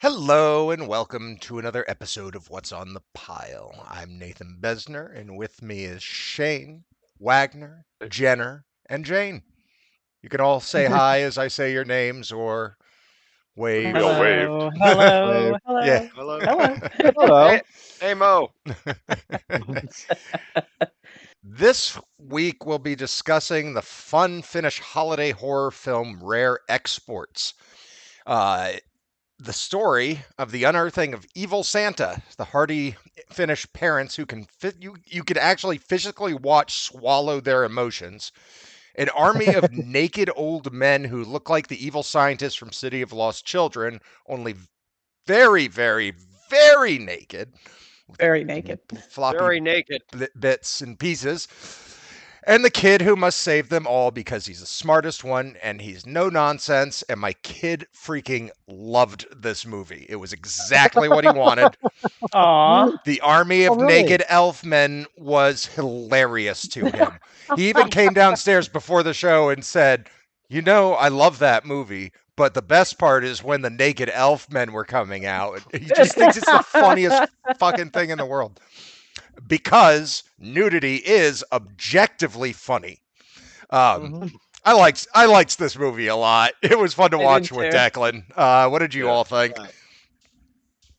Hello and welcome to another episode of What's on the Pile. I'm Nathan Bezner, and with me is Hsien, Wagner, Jenner, and Jane. You can all say hi as I say your names or We wave. all waved. Hello, Wave. hello, Yeah. hello, Hello. hello. Hello. Hey Mo. This week we'll be discussing the fun Finnish holiday horror film Rare Exports. Uh, the story of the unearthing of evil Santa, the hearty Finnish parents who can you can actually physically watch swallow their emotions, an army of naked old men who look like the evil scientists from City of Lost Children, only very, very, very naked, Very naked. floppy Very naked. bits and pieces. And the kid who must save them all because he's the smartest one and he's no nonsense. And my kid freaking loved this movie. It was exactly what he wanted. Aw. The army of Oh, really? naked elf men was hilarious to him. He even came downstairs before the show and said, I love that movie, but the best part is when the naked elf men were coming out. He just thinks it's the funniest fucking thing in the world. Because nudity is objectively funny. I liked this movie a lot. It was fun to I watch did with too. Declan. What did you all think?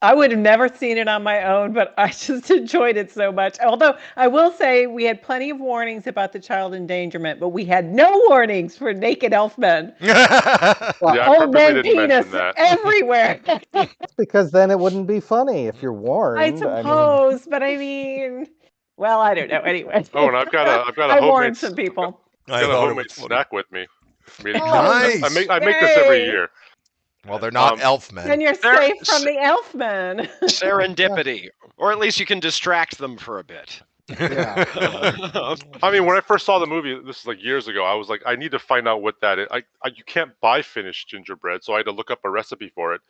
I would have never seen it on my own, but I just enjoyed it so much. Although I will say we had plenty of warnings about the child endangerment, but we had no warnings for naked elf men. Yeah, I Old purposely men didn't mention penis that. everywhere. That's because then it wouldn't be funny if you're I warned. suppose, but I mean, well, I don't know. Anyway. Oh, and I've got a I warned homemade some people. I got a thought it homemade was funny. snack with me. Nice. I make this every Yay. year. Well, they're not elf Then men. you're There- safe from the elf men. Serendipity. Or at least you can distract them for a bit. Yeah. I mean, when I first saw the movie, this is like years ago, I was like, I need to find out what that is. You can't buy Finnish gingerbread, so I had to look up a recipe for it.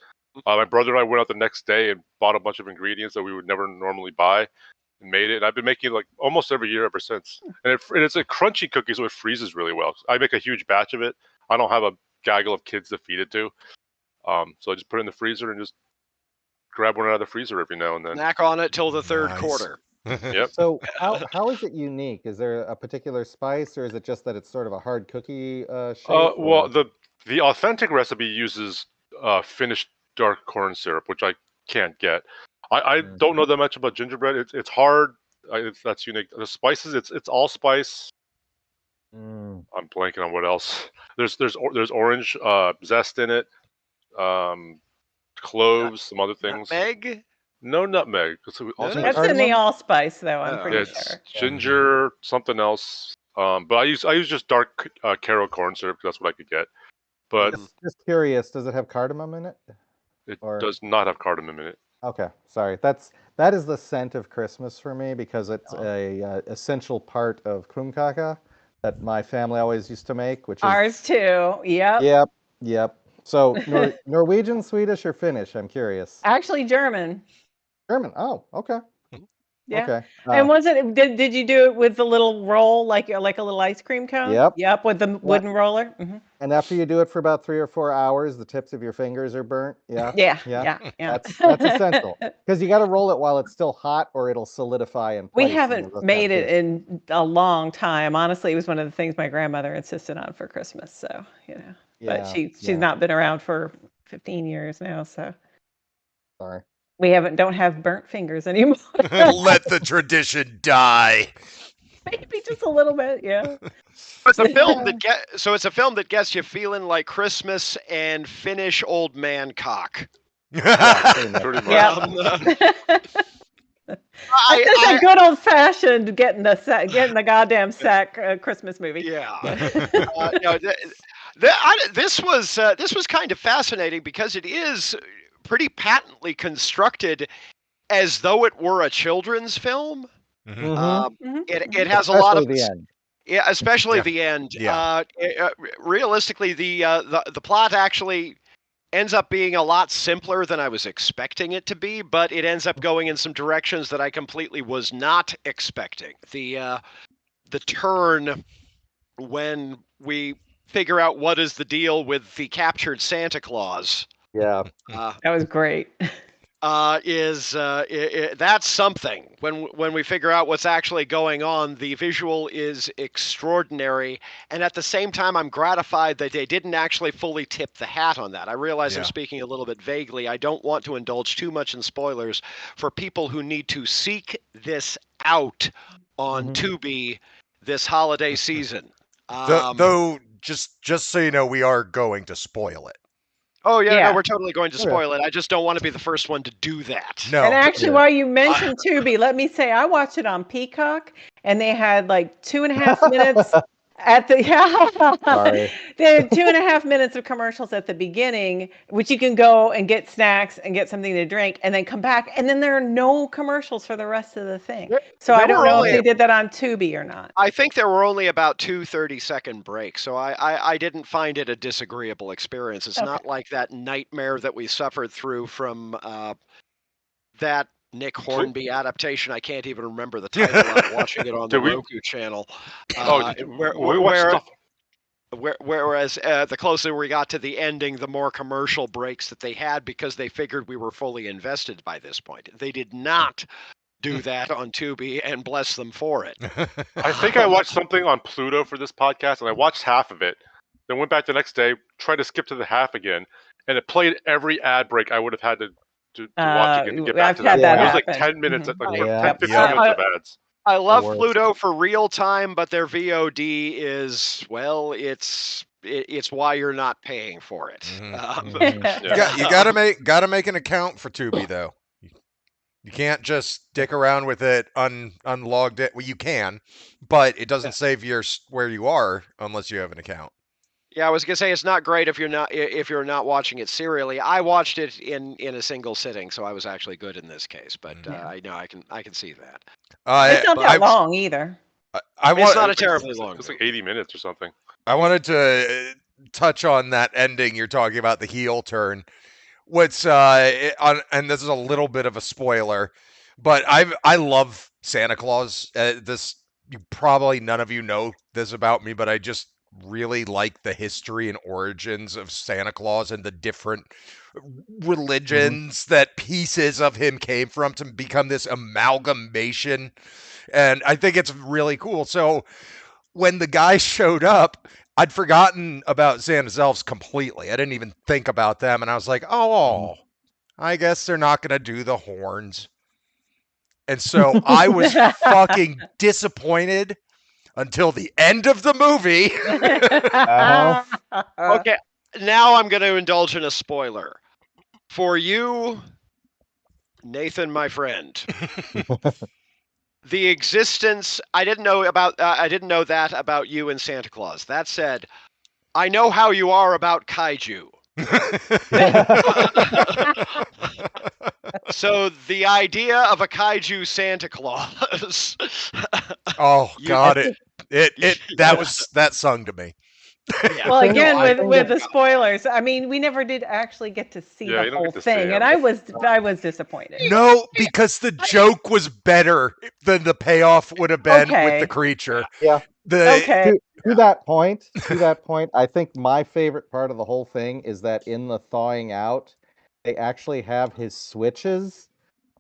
My brother and I went out the next day and bought a bunch of ingredients that we would never normally buy and made it. And I've been making it like almost every year ever since. And it's a crunchy cookie, so it freezes really well. I make a huge batch of it. I don't have a gaggle of kids to feed it to. So I just put it in the freezer and just grab one out of the freezer every now and then. Snack on it till the third Nice. quarter. Yep. So how is it unique? Is there a particular spice, or is it just that it's sort of a hard cookie shape? Well, or- the authentic recipe uses Finnish dark corn syrup, which I can't get. I don't know that much about gingerbread. It's hard. That's unique. The spices, it's allspice. Mm. I'm blanking on what else. There's orange zest in it. Cloves, some other things. Nutmeg? No nutmeg. That's in the allspice, though. I'm pretty It's sure. ginger, something else. But I use just dark Caro corn syrup because that's what I could get. But Just curious, does it have cardamom in it? it Or- does not have cardamom in it. Okay, sorry. That is the scent of Christmas for me because it's a essential part of kumkaka that my family always used to make, which is Ours too. Yep. Yep. So Norwegian, Swedish, or Finnish? I'm curious. Actually, German. German. Oh, okay. Yeah. Okay. And was it? Did you do it with the little roll, like a little ice cream cone? Yep. Yep. With the wooden roller. Mhm. And after you do it for about 3 or 4 hours, the tips of your fingers are burnt. Yeah. Yeah. That's essential because you got to roll it while it's still hot, or it'll solidify in place. We haven't made it in a long time. Honestly, it was one of the things my grandmother insisted on for Christmas. So but she's not been around for 15 years now. So Sorry. we don't have burnt fingers anymore. Let the tradition die. Maybe just a little bit. Yeah. It's a film that gets you feeling like Christmas and Finnish old man cock. Pretty much. Pretty much. Yeah. It's a good old fashioned getting the goddamn sack Christmas movie. Yeah. This was kind of fascinating because it is pretty patently constructed as though it were a children's film. Mhm. It has a lot of Especially the end. Yeah, especially Yeah. the end. Yeah. Realistically, the plot actually ends up being a lot simpler than I was expecting it to be, but it ends up going in some directions that I completely was not expecting. The turn when we figure out what is the deal with the captured Santa Claus Yeah. Uh, That was great. That's something. When we figure out what's actually going on, the visual is extraordinary, and at the same time, I'm gratified that they didn't actually fully tip the hat on that. I realize I'm Yeah. speaking a little bit vaguely. I don't want to indulge too much in spoilers for people who need to seek this out on Tubi this holiday season. Though, just so you know, we are going to spoil it. Oh yeah, no, Yeah. we're totally going to Oh, yeah. spoil it. I just don't want to be the first one to do that. No. And actually, Yeah. while you mentioned Tubi, let me say I watched it on Peacock, and they had like 2.5 minutes at the Sorry. they had 2.5 minutes of commercials at the beginning, which you can go and get snacks and get something to drink, and then come back, and then there are no commercials for the rest of the thing. So There I don't were know only- if they did that on Tubi or not. I think there were only about 2 30-second breaks, so I didn't find it a disagreeable experience. It's not like that nightmare that we suffered through from that Nick Hornby adaptation. I can't even remember the title. I'm watching it on the Did we- Roku channel. We watched stuff. Whereas the closer we got to the ending, the more commercial breaks that they had because they figured we were fully invested by this point. They did not do that on Tubi, and bless them for it. I think I watched something on Pluto for this podcast, and I watched half of it. Then went back the next day, tried to skip to the half again, and it played every ad break I would have had to watch again to get back I've to that. had that It was like happen. 10 minutes, like Yeah. 10, 15 Yeah. minutes of ads. I love worst. Pluto for real time, but their VOD is, well, it's why you're not paying for it. Yeah. You gotta make an account for Tubi though. You can't just stick around with it unlogged it. Well, you can, but it doesn't save your where you are unless you have an account. Yeah, I was gonna say it's not great if you're not watching it serially. I watched it in a single sitting, so I was actually good in this case. But I know I can see that. It's not that long either. It's not a terribly long. It's like 80 minutes or something. I wanted to touch on that ending you're talking about, the heel turn. What's and this is a little bit of a spoiler, but I love Santa Claus. This probably none of you know this about me, but I just really like the history and origins of Santa Claus and the different religions that pieces of him came from to become this amalgamation. And I think it's really cool. So when the guy showed up, I'd forgotten about Santa's elves completely. I didn't even think about them. And I was like, oh, I guess they're not going to do the horns. And so I was fucking disappointed until the end of the movie. Okay, now I'm going to indulge in a spoiler. For you, Nathan, my friend, the existence, I didn't know that about you and Santa Claus. That said, I know how you are about kaiju. So the idea of a kaiju Santa Claus. Oh God, that sung to me. Yeah. Well, again, I with think the spoilers, I mean, we never did actually get to see Yeah, the you don't whole get to see thing, it. and I was disappointed. No, because the joke was better than the payoff would have been with Okay. the creature. Yeah. Okay. To that point, I think my favorite part of the whole thing is that in the thawing out, they actually have his switches.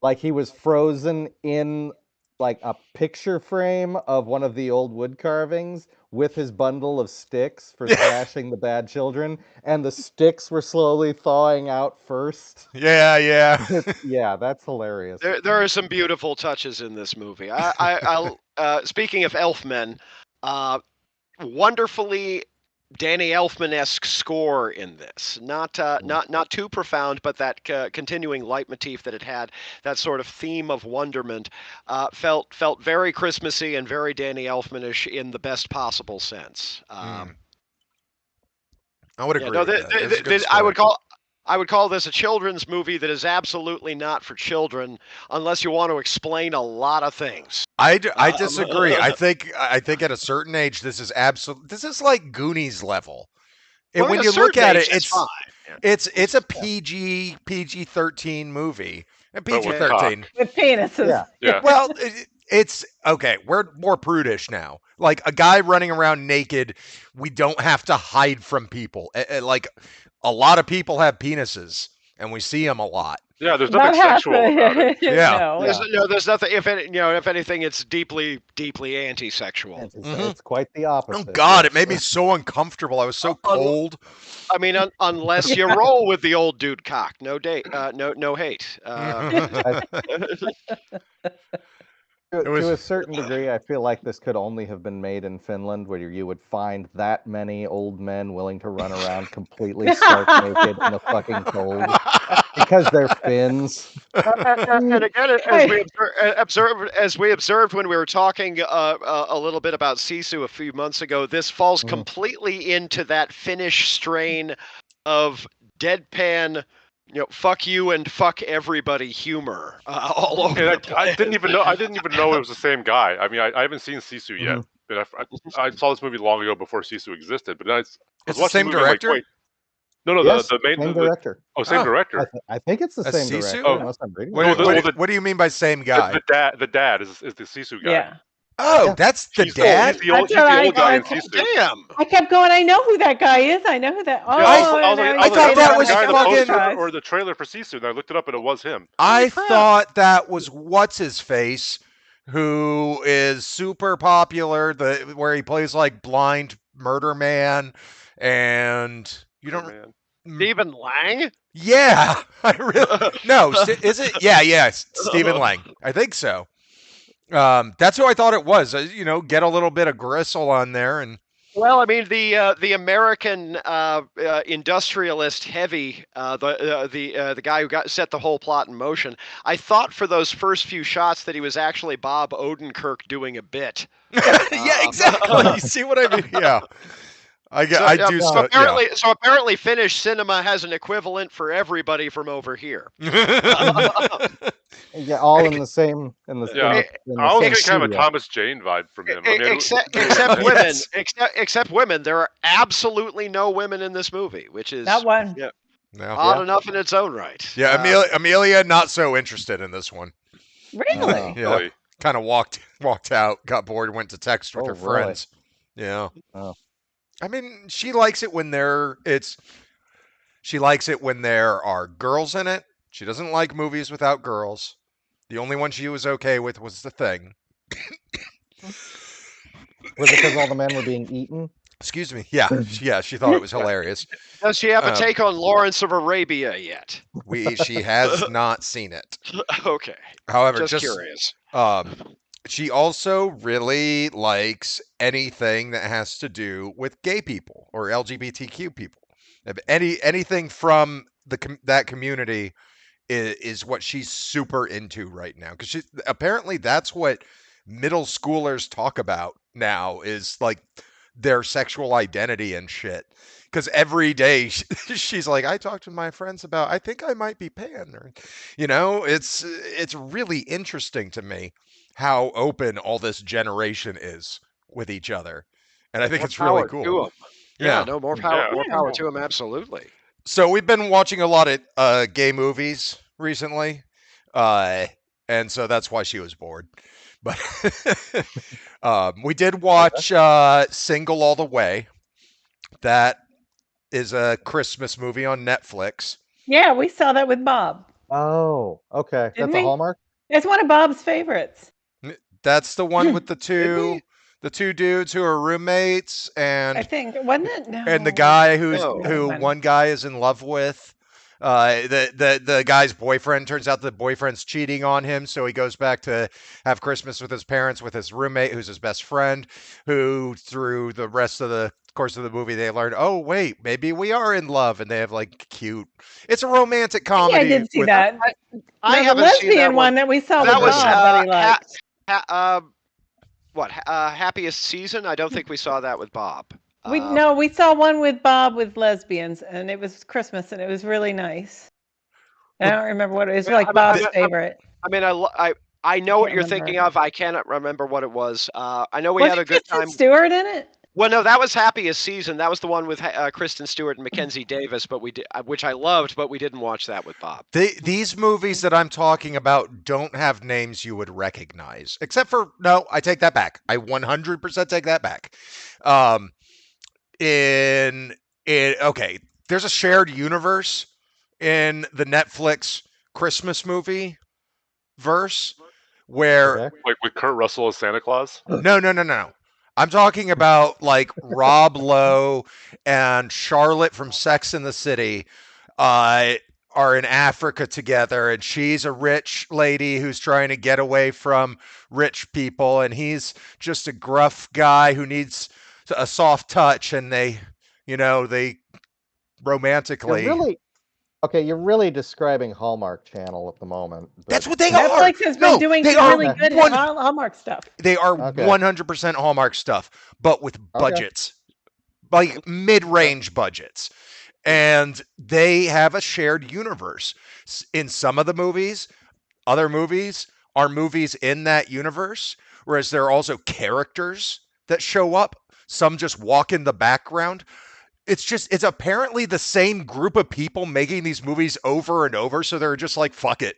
Like he was frozen in like a picture frame of one of the old wood carvings with his bundle of sticks for thrashing the bad children, and the sticks were slowly thawing out first. Yeah, yeah. Yeah, that's hilarious. There are some beautiful touches in this movie. I'll speaking of Elfmen, wonderfully Danny Elfman-esque score in this. Not too profound, but that continuing leitmotif that it had, that sort of theme of wonderment, felt very Christmassy and very Danny Elfman-ish in the best possible sense. I would agree. No, with that. It was a good I would call this a children's movie that is absolutely not for children unless you want to explain a lot of things. I disagree. I think at a certain age, this is like Goonies level. And Well, when at a you look certain at age, it, that's fine. it's a PG-13 movie. And But with PG-13. With penises. Yeah. Yeah. Well, It's okay. We're more prudish now. Like a guy running around naked, we don't have to hide from people. Like a lot of people have penises, and we see them a lot. Yeah, there's About nothing half sexual about it. Yeah. No. There's nothing. If any, if anything, it's deeply anti-sexual. It's quite the opposite. Oh God, yes. it made me so uncomfortable. I was so cold. I mean, unless you roll with the old dude cock, no date, no hate. To a certain degree, I feel like this could only have been made in Finland, where you would find that many old men willing to run around completely stark naked in the fucking cold because they're Finns. And again, as we observed when we were talking a little bit about Sisu a few months ago, this falls completely into that Finnish strain of deadpan, fuck you and fuck everybody humor all over. And the place. I didn't even know it was the same guy. I mean, I haven't seen Sisu yet, but I saw this movie long ago before Sisu existed. But then I was It's the watching same movie, I'm like, director? wait, no, Yes, the main same director. same Oh. director. I think it's the A same Sisu? director, Oh. unless I'm reading What, it. what do you mean by same guy? The dad is the Sisu guy. Yeah. Oh, Yeah. that's the He's dad? He's the old That's what I guy in thought. Sisu. Damn. I kept going, I know who that guy is. I know who that. Oh, Yeah, I thought that was the guy in the fucking- poster or the trailer for Sisu, and I looked it up and it was him. I crap. thought that was what's his face, who is super popular, where he plays like blind murder man, and you don't. Man. Stephen Lang? Yeah, I really no. Is it? Yeah, Stephen Lang. I think so. That's who I thought it was. Get a little bit of gristle on there, and Well, I mean the American industrialist heavy, the guy who set the whole plot in motion. I thought for those first few shots that he was actually Bob Odenkirk doing a bit. yeah, exactly. You see what I mean? Yeah. I do. So apparently, Finnish cinema has an equivalent for everybody from over here. Yeah, all in the same. Yeah, I was getting kind of a Thomas Jane vibe from him. I mean, Except women. Except women. There are absolutely no women in this movie, which is Not one. No. odd enough in its own right. Yeah, Amelia not so interested in this one. Really? Yeah, Really? kind of walked out, got bored, went to text with her really? friends. Yeah. Oh. I mean, she likes it when there are girls in it. She doesn't like movies without girls. The only one she was okay with was The Thing. Was it because all the men were being eaten? Excuse me. Yeah, she thought it was hilarious. Does she have a take on Lawrence of Arabia yet? She has not seen it. Okay. However, Just curious. She also really likes anything that has to do with gay people or LGBTQ people. Anything from that community is what she's super into right now, because apparently that's what middle schoolers talk about now, is like their sexual identity and shit. Because every day she's like, I talked to my friends about, I think I might be pan, or it's really interesting to me how open all this generation is with each other, and I think it's really cool. Yeah, no, more power, Yeah. more power to him, absolutely. So we've been watching a lot of gay movies recently, and so that's why she was bored. But we did watch Single All the Way. That is a Christmas movie on Netflix. Yeah, we saw that with Bob. Oh, okay. Didn't That's a we? Hallmark? It's one of Bob's favorites. That's the one with the two dudes who are roommates, I and think, wasn't it? No. the guy who No. one guy is in love with. The guy's boyfriend, turns out the boyfriend's cheating on him, so he goes back to have Christmas with his parents with his roommate, who's his best friend, who through the rest of the course of the movie they learn, oh wait, maybe we are in love, and they have like cute. It's a romantic Yeah, comedy. I did see that. I There's a haven't seen that lesbian one that we saw That with was Bob that he liked. Happiest Season? I don't think we saw that with Bob. We saw one with Bob with lesbians, and it was Christmas, and it was really nice. I don't remember what it was. Like Bob's favorite. I mean, I know what you're remember. thinking of. I cannot remember what it was. I know we Was had it a good Kristen time. Stewart in it? Well, no, that was Happiest Season. That was the one with Kristen Stewart and Mackenzie Davis, but we did, which I loved, but we didn't watch that with Bob. These movies that I'm talking about don't have names you would recognize, except for no, I take that back. I 100% take that back. Okay, there's a shared universe in the Netflix Christmas movie verse where Okay. Like with Kurt Russell as Santa Claus. no. I'm talking about like Rob Lowe and Charlotte from Sex and the City are in Africa together, and she's a rich lady who's trying to get away from rich people, and he's just a gruff guy who needs a soft touch, and they romantically. You're really describing Hallmark Channel at the moment. That's but- what they are. Netflix has been doing they some are really good one- Hallmark stuff. They are Okay. 100% Hallmark stuff, but with budgets, like mid-range budgets. And they have a shared universe. In some of the movies, other movies are movies in that universe, whereas there are also characters that show up. Some just walk in the background. It's apparently the same group of people making these movies over and over, so they're just like, fuck it.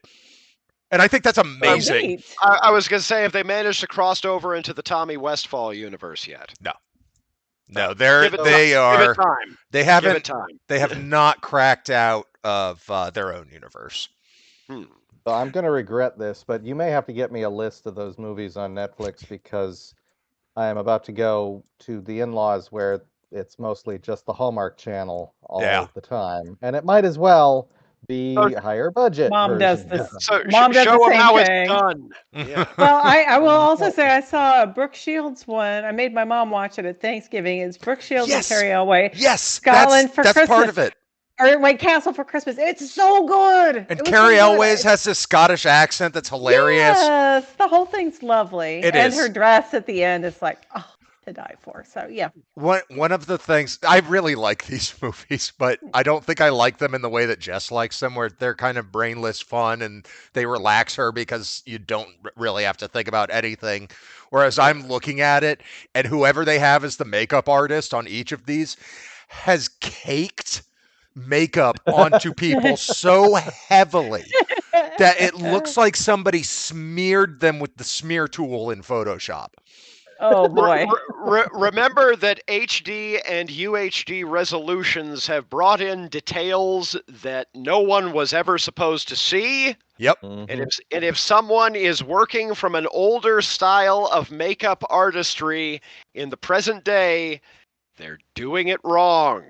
And I think that's amazing. Neat. I was going to say, have they managed to cross over into the Tommy Westfall universe yet? No, Give it time. they Give haven't it time. they have not cracked out of their own universe. So I'm going to regret this, but you may have to get me a list of those movies on Netflix because I am about to go to the in-laws where it's mostly just the Hallmark Channel all the time. And it might as well be higher budget. Mom does version. this. So Mom does show the them same how thing. it's done. Yeah. Well, I will also say I saw a Brooke Shields one. I made my mom watch it at Thanksgiving. It's Brooke Shields Yes. and Carrie Elway. Yes, Scotland for that's Christmas. part of it. Or White Castle for Christmas. It's so good. And It was Carrie so good. Elways has this Scottish accent that's hilarious. Yes, the whole thing's lovely. It and is. her dress at the end is like, oh, to die for. So yeah. One of the things I really like these movies, but I don't think I like them in the way that Jess likes them, where they're kind of brainless fun and they relax her because you don't really have to think about anything. Whereas I'm looking at it, and whoever they have as the makeup artist on each of these has caked makeup onto people so heavily that it looks like somebody smeared them with the smear tool in Photoshop. Oh boy. Remember that HD and UHD resolutions have brought in details that no one was ever supposed to see. Yep. Mhm. And if someone is working from an older style of makeup artistry in the present day, they're doing it wrong.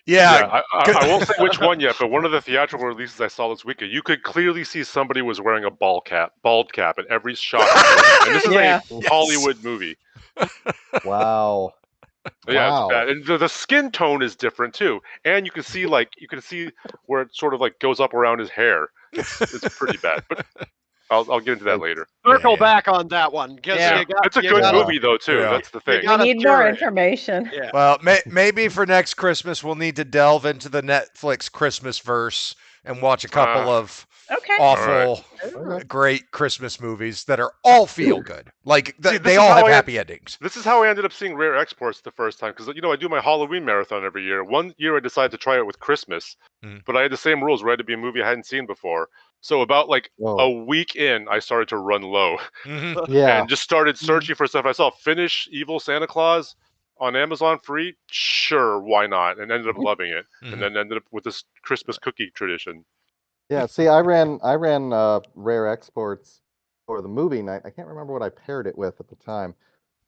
Yeah. I won't say which one yet, but one of the theatrical releases I saw this weekend, you could clearly see somebody was wearing a bald cap in every shot. And this is Yeah. a Hollywood movie. Wow. Yeah, Wow. it's bad. And the skin tone is different too. And you can see where it sort of like goes up around his hair. It's pretty bad. But I'll get into that later. Circle back on that one. 'Cause Yeah. It's a you good gotta- movie though too. Yeah. That's the thing. We gotta need more cure it. information. Yeah. Well, maybe for next Christmas we'll need to delve into the Netflix Christmas verse and watch a couple of Okay. awful, Okay. great Christmas movies that are all feel good. Like See, this they is all how have I- happy endings. This is how I ended up seeing Rare Exports the first time, because I do my Halloween marathon every year. One year I decided to try it with Christmas, but I had the same rules where it had to be a movie I hadn't seen before. So about like Whoa. a week in, I started to run low Mhm. Yeah. and just started searching for stuff. I saw Finnish Evil Santa Claus on Amazon free. Sure, why not? And ended up loving it, Mhm. and then ended up with this Christmas cookie tradition. Yeah, see, I ran Rare Exports for the movie night. I can't remember what I paired it with at the time,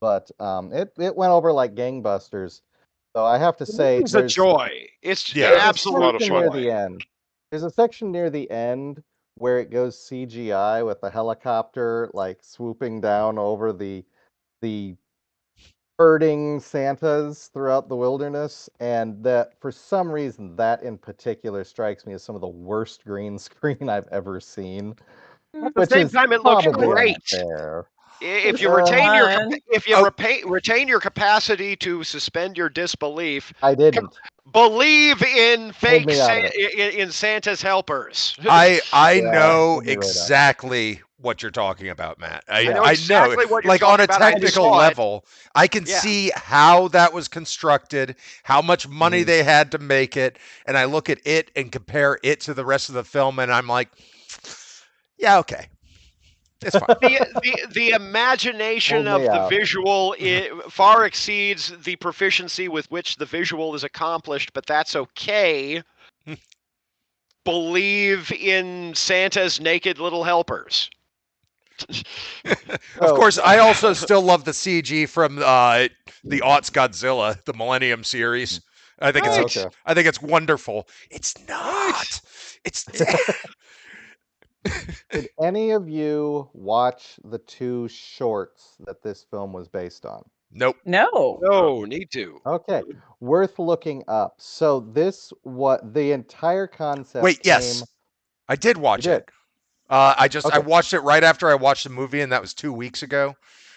but it went over like gangbusters. So I have to say, It's a there's joy. It's Yeah. there's a absolute lot of section fun. near joy. the end. There's a section near the end where it goes CGI with the helicopter like swooping down over the herding Santas throughout the wilderness, and that for some reason that in particular strikes me as some of the worst green screen I've ever seen. At the Which same is time, it looks probably great. unfair. If you Sure. retain your Fun. retain your capacity to suspend your disbelief, I didn't. believe in fake me out of in Santa's helpers. I Yeah, know you're right on. exactly what you're talking about, Matt. I know exactly what you're like talking on a about. I technical saw it. level, I can Yeah. see how that was constructed, how much money Mhm. they had to make it, and I look at it and compare it to the rest of the film, and I'm like, yeah, okay, it's fine. The imagination Hold me of the out. visual far exceeds the proficiency with which the visual is accomplished, but that's okay. Believe in Santa's naked little helpers. Of course, I also still love the CG from the Aughts Godzilla, the Millennium series. I think Right. it's I think it's wonderful. It's not. It's Did any of you watch the 2 shorts that this film was based on? nope. No. No, need to. Okay, worth looking up. So what the entire concept Wait, came. yes, I did You watch did. it. I Okay. watched it right after I watched the movie, and that was 2 weeks ago.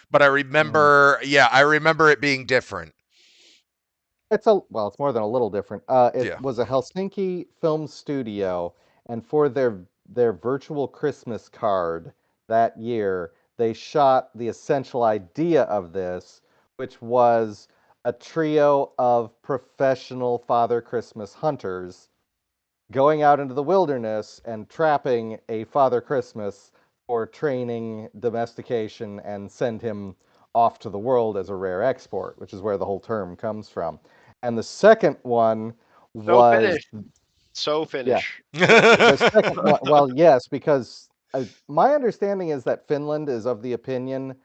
But I remember, I remember it being different. It's more than a little different. It Yeah. was a Helsinki film studio, and for their virtual Christmas card that year, they shot the essential idea of this, which was a trio of professional Father Christmas hunters going out into the wilderness and trapping a Father Christmas for training, domestication, and send him off to the world as a rare export, which is where the whole term comes from. And the second one was So Finnish. the second one. Well, yes, because my understanding is that Finland is of the opinion,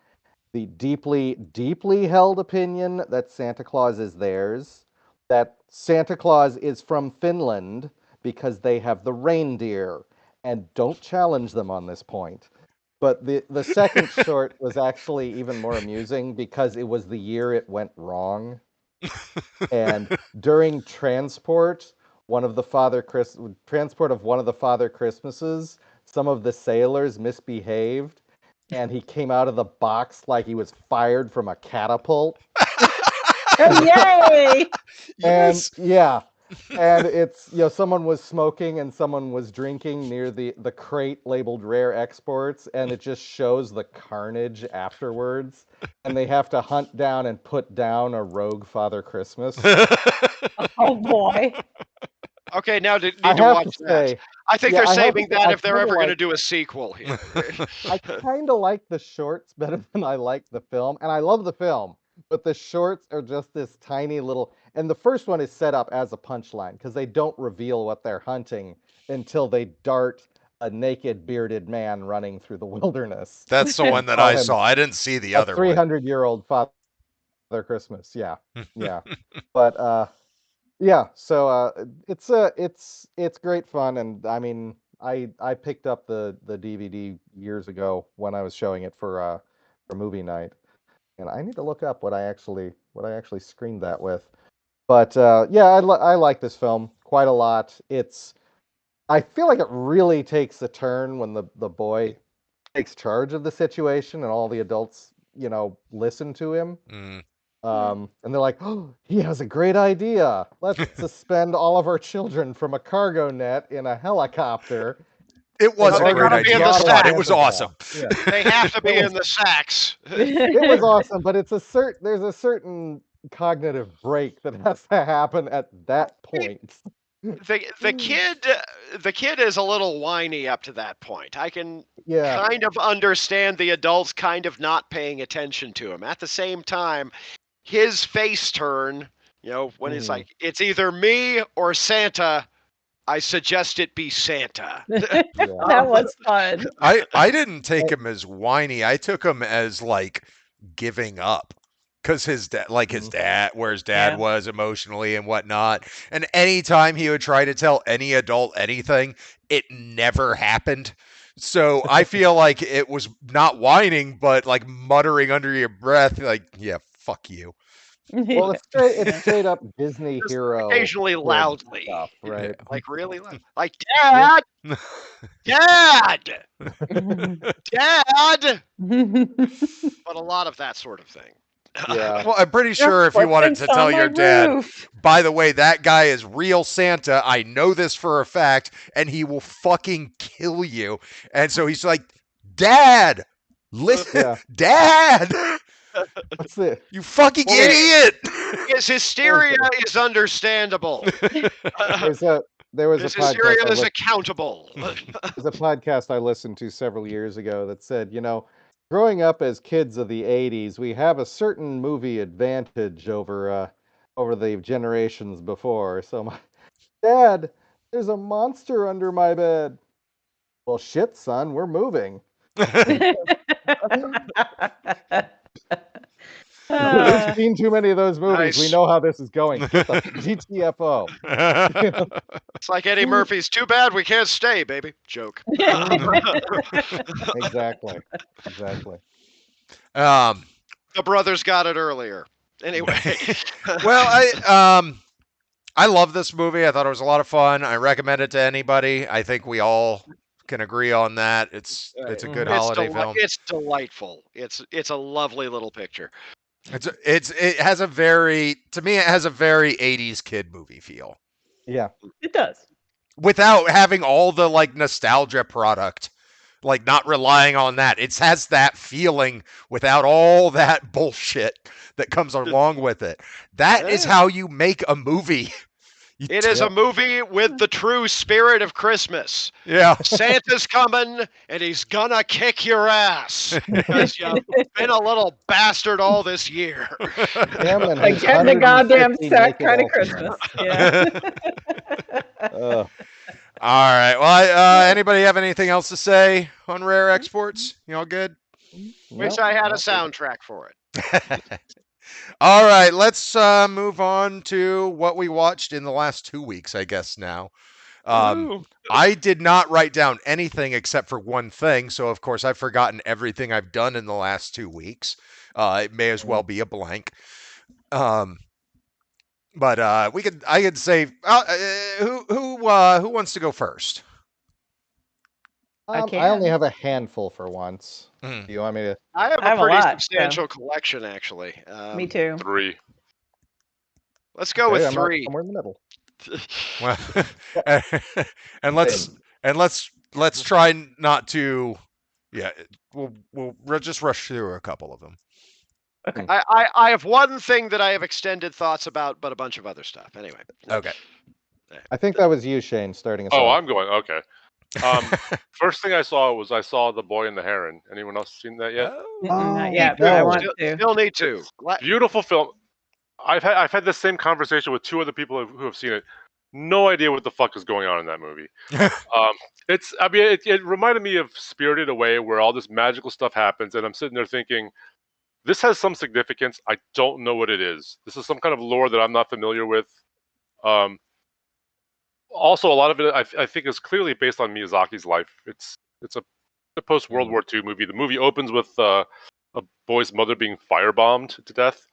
the deeply, deeply held opinion that Santa Claus is theirs, that Santa Claus is from Finland because they have the reindeer, and don't challenge them on this point. But the second short was actually even more amusing because it was the year it went wrong. And during transport, transport of one of the Father Christmases, some of the sailors misbehaved, and he came out of the box like he was fired from a catapult. Yay! Yes. And yeah, and it's someone was smoking and someone was drinking near the crate labeled rare exports, and it just shows the carnage afterwards, and they have to hunt down and put down a rogue Father Christmas. Oh boy. Okay, now need I to have watch to that. say, I think yeah, they're I have to saving say, that I if they're kinda ever going to like- do a sequel here. I kind of like the shorts better than I like the film, and I love the film, but the shorts are just this tiny little. And the first one is set up as a punchline because they don't reveal what they're hunting until they dart a naked bearded man running through the wilderness. That's the one that Call I him saw. I didn't see the A other one. 300-year-old Father Christmas. Yeah, yeah. But yeah. So it's great fun, and I mean, I picked up the DVD years ago when I was showing it for movie night, and I need to look up what I actually screened that with. But yeah, I like this film quite a lot. I feel like it really takes a turn when the boy takes charge of the situation and all the adults listen to him. Mm. And they're like, oh, he has a great idea. Let's suspend all of our children from a cargo net in a helicopter. It was Well, a they great gotta be in idea. the Come on, sack. it was awesome. Yeah, They have to be in the sacks. it was awesome, but there's a certain cognitive break that has to happen at that point. The kid is a little whiny up to that point. I can Yeah. kind of understand the adults kind of not paying attention to him. At the same time, his face turn, when he's like, it's either me or Santa, I suggest it be Santa. That was fun. I didn't take him as whiny. I took him as like giving up. Because his dad, where his dad Yeah. was emotionally and whatnot. And anytime he would try to tell any adult anything, it never happened. So I feel like it was not whining, but like muttering under your breath, like, yeah, fuck you. Well, it's straight up Disney Just hero. occasionally kid loudly. stuff, right? Like really loud. Like, Dad! Dad! Dad! But a lot of that sort of thing. Yeah. Well, I'm pretty sure if you wanted to tell your dad, by the way, that guy is real Santa. I know this for a fact, and he will fucking kill you. And so he's like, Dad, listen, Yeah. Dad, What's the you fucking Well, idiot. His hysteria is understandable. there was a His podcast hysteria I is listened accountable. There's a podcast I listened to several years ago that said, growing up as kids of the '80s, we have a certain movie advantage over the generations before. So, my Dad, there's a monster under my bed. Well, shit, son, we're moving. We've seen too many of those movies. We Nice. know how this is going. Get the GTFO. It's like Eddie Murphy's. Too bad we can't stay, baby. Joke. Exactly. The brothers got it earlier. Anyway. Well, I love this movie. I thought it was a lot of fun. I recommend it to anybody. I think we all can agree on that. It's a good holiday film. It's delightful. It's a lovely little picture. It has a very, to me, it has a very 80s kid movie feel. Yeah. It does. Without having all the like nostalgia product, like not relying on that. It has that feeling without all that bullshit that comes along with it. That is how you make a movie. It is a movie with the true spirit of Christmas. Yeah. Santa's coming, and he's gonna kick your ass because you've been a little bastard all this year. Him and Like his getting the goddamn 150 set naked kind of elf Christmas. Yeah. Ugh. All right. Well, anybody have anything else to say on Rare Exports? You all good? Wish No, I had a not soundtrack for it. All right. Let's move on to what we watched in the last 2 weeks, I guess now. I did not write down anything except for one thing. So, of course, I've forgotten everything I've done in the last 2 weeks. It may as well be a blank. But I could say who wants to go first? I I only can. have a handful for once. Mm. Do you want me to? I have I have a a pretty lot, substantial collection, actually. Me too. 3. Let's go Okay, with I'm not 3. somewhere in the middle. Well, and let's try not to. Yeah, we'll just rush through a couple of them. Okay. I have one thing that I have extended thoughts about, but a bunch of other stuff. Anyway. Okay. I think that was you, Shane, starting us Oh, off. I'm going. Okay. First thing I saw The Boy and the Heron. Anyone else seen that yet? Not yet, no. but I want to. Still need to. Beautiful film. I've had the same conversation with 2 other people who have seen it. No idea what the fuck is going on in that movie. It reminded me of Spirited Away, where all this magical stuff happens, and I'm sitting there thinking, this has some significance. I don't know what it is. This is some kind of lore that I'm not familiar with. Also, a lot of it I think is clearly based on Miyazaki's life. It's a post World War II movie. The movie opens with a boy's mother being firebombed to death.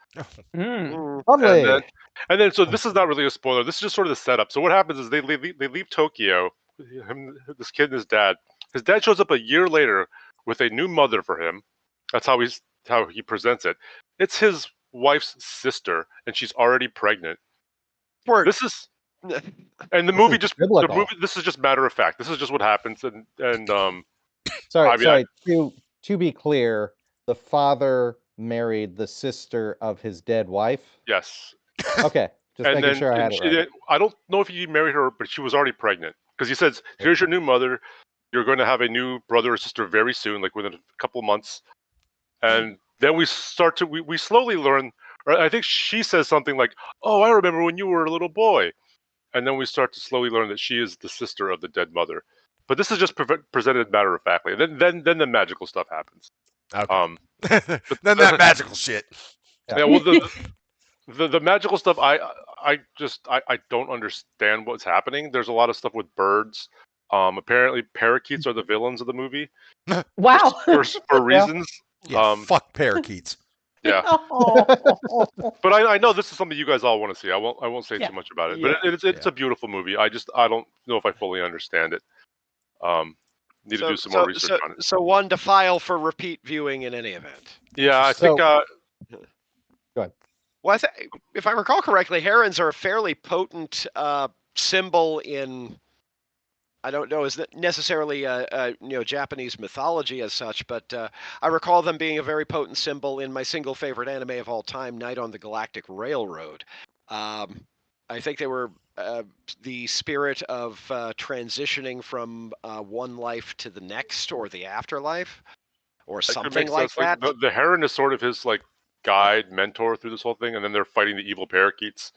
Lovely. And then, so this is not really a spoiler. This is just sort of the setup. So what happens is they leave Tokyo. This kid and his dad. His dad shows up a year later with a new mother for him. That's how he presents it. It's his wife's sister, and she's already pregnant. Work. This is, and the movie just biblical. This is just matter of fact. This is just what happens, and Sorry. To be clear, the father married the sister of his dead wife. yes. Okay, just And making then sure I had it right. I don't know if he married her, but she was already pregnant because he says, "Here's your new mother. You're going to have a new brother or sister very soon, like within a couple of months." And then we slowly learn. Or I think she says something like, "Oh, I remember when you were a little boy," and then we start to slowly learn that she is the sister of the dead mother. But this is just presented matter of factly. Then the magical stuff happens. Okay. Then that magical shit. Yeah, well, the magical stuff, I don't understand what's happening. There's a lot of stuff with birds. Apparently parakeets are the villains of the movie. Wow. For reasons. Yeah, fuck parakeets. Yeah. But I know this is something you guys all want to see. I won't say too much about it. But it's a beautiful movie. I don't know if I fully understand it. Need to do some more research on it. So one to file for repeat viewing in any event. Yeah, I think. Go ahead. Well, if I recall correctly, herons are a fairly potent symbol in I don't know is that necessarily Japanese mythology as such, but I recall them being a very potent symbol in my single favorite anime of all time, Night on the Galactic Railroad. I think they were the spirit of transitioning from one life to the next or the afterlife or That could something make like sense. Like that. the Heron is sort of his like guide, mentor through this whole thing, and then they're fighting the evil parakeets.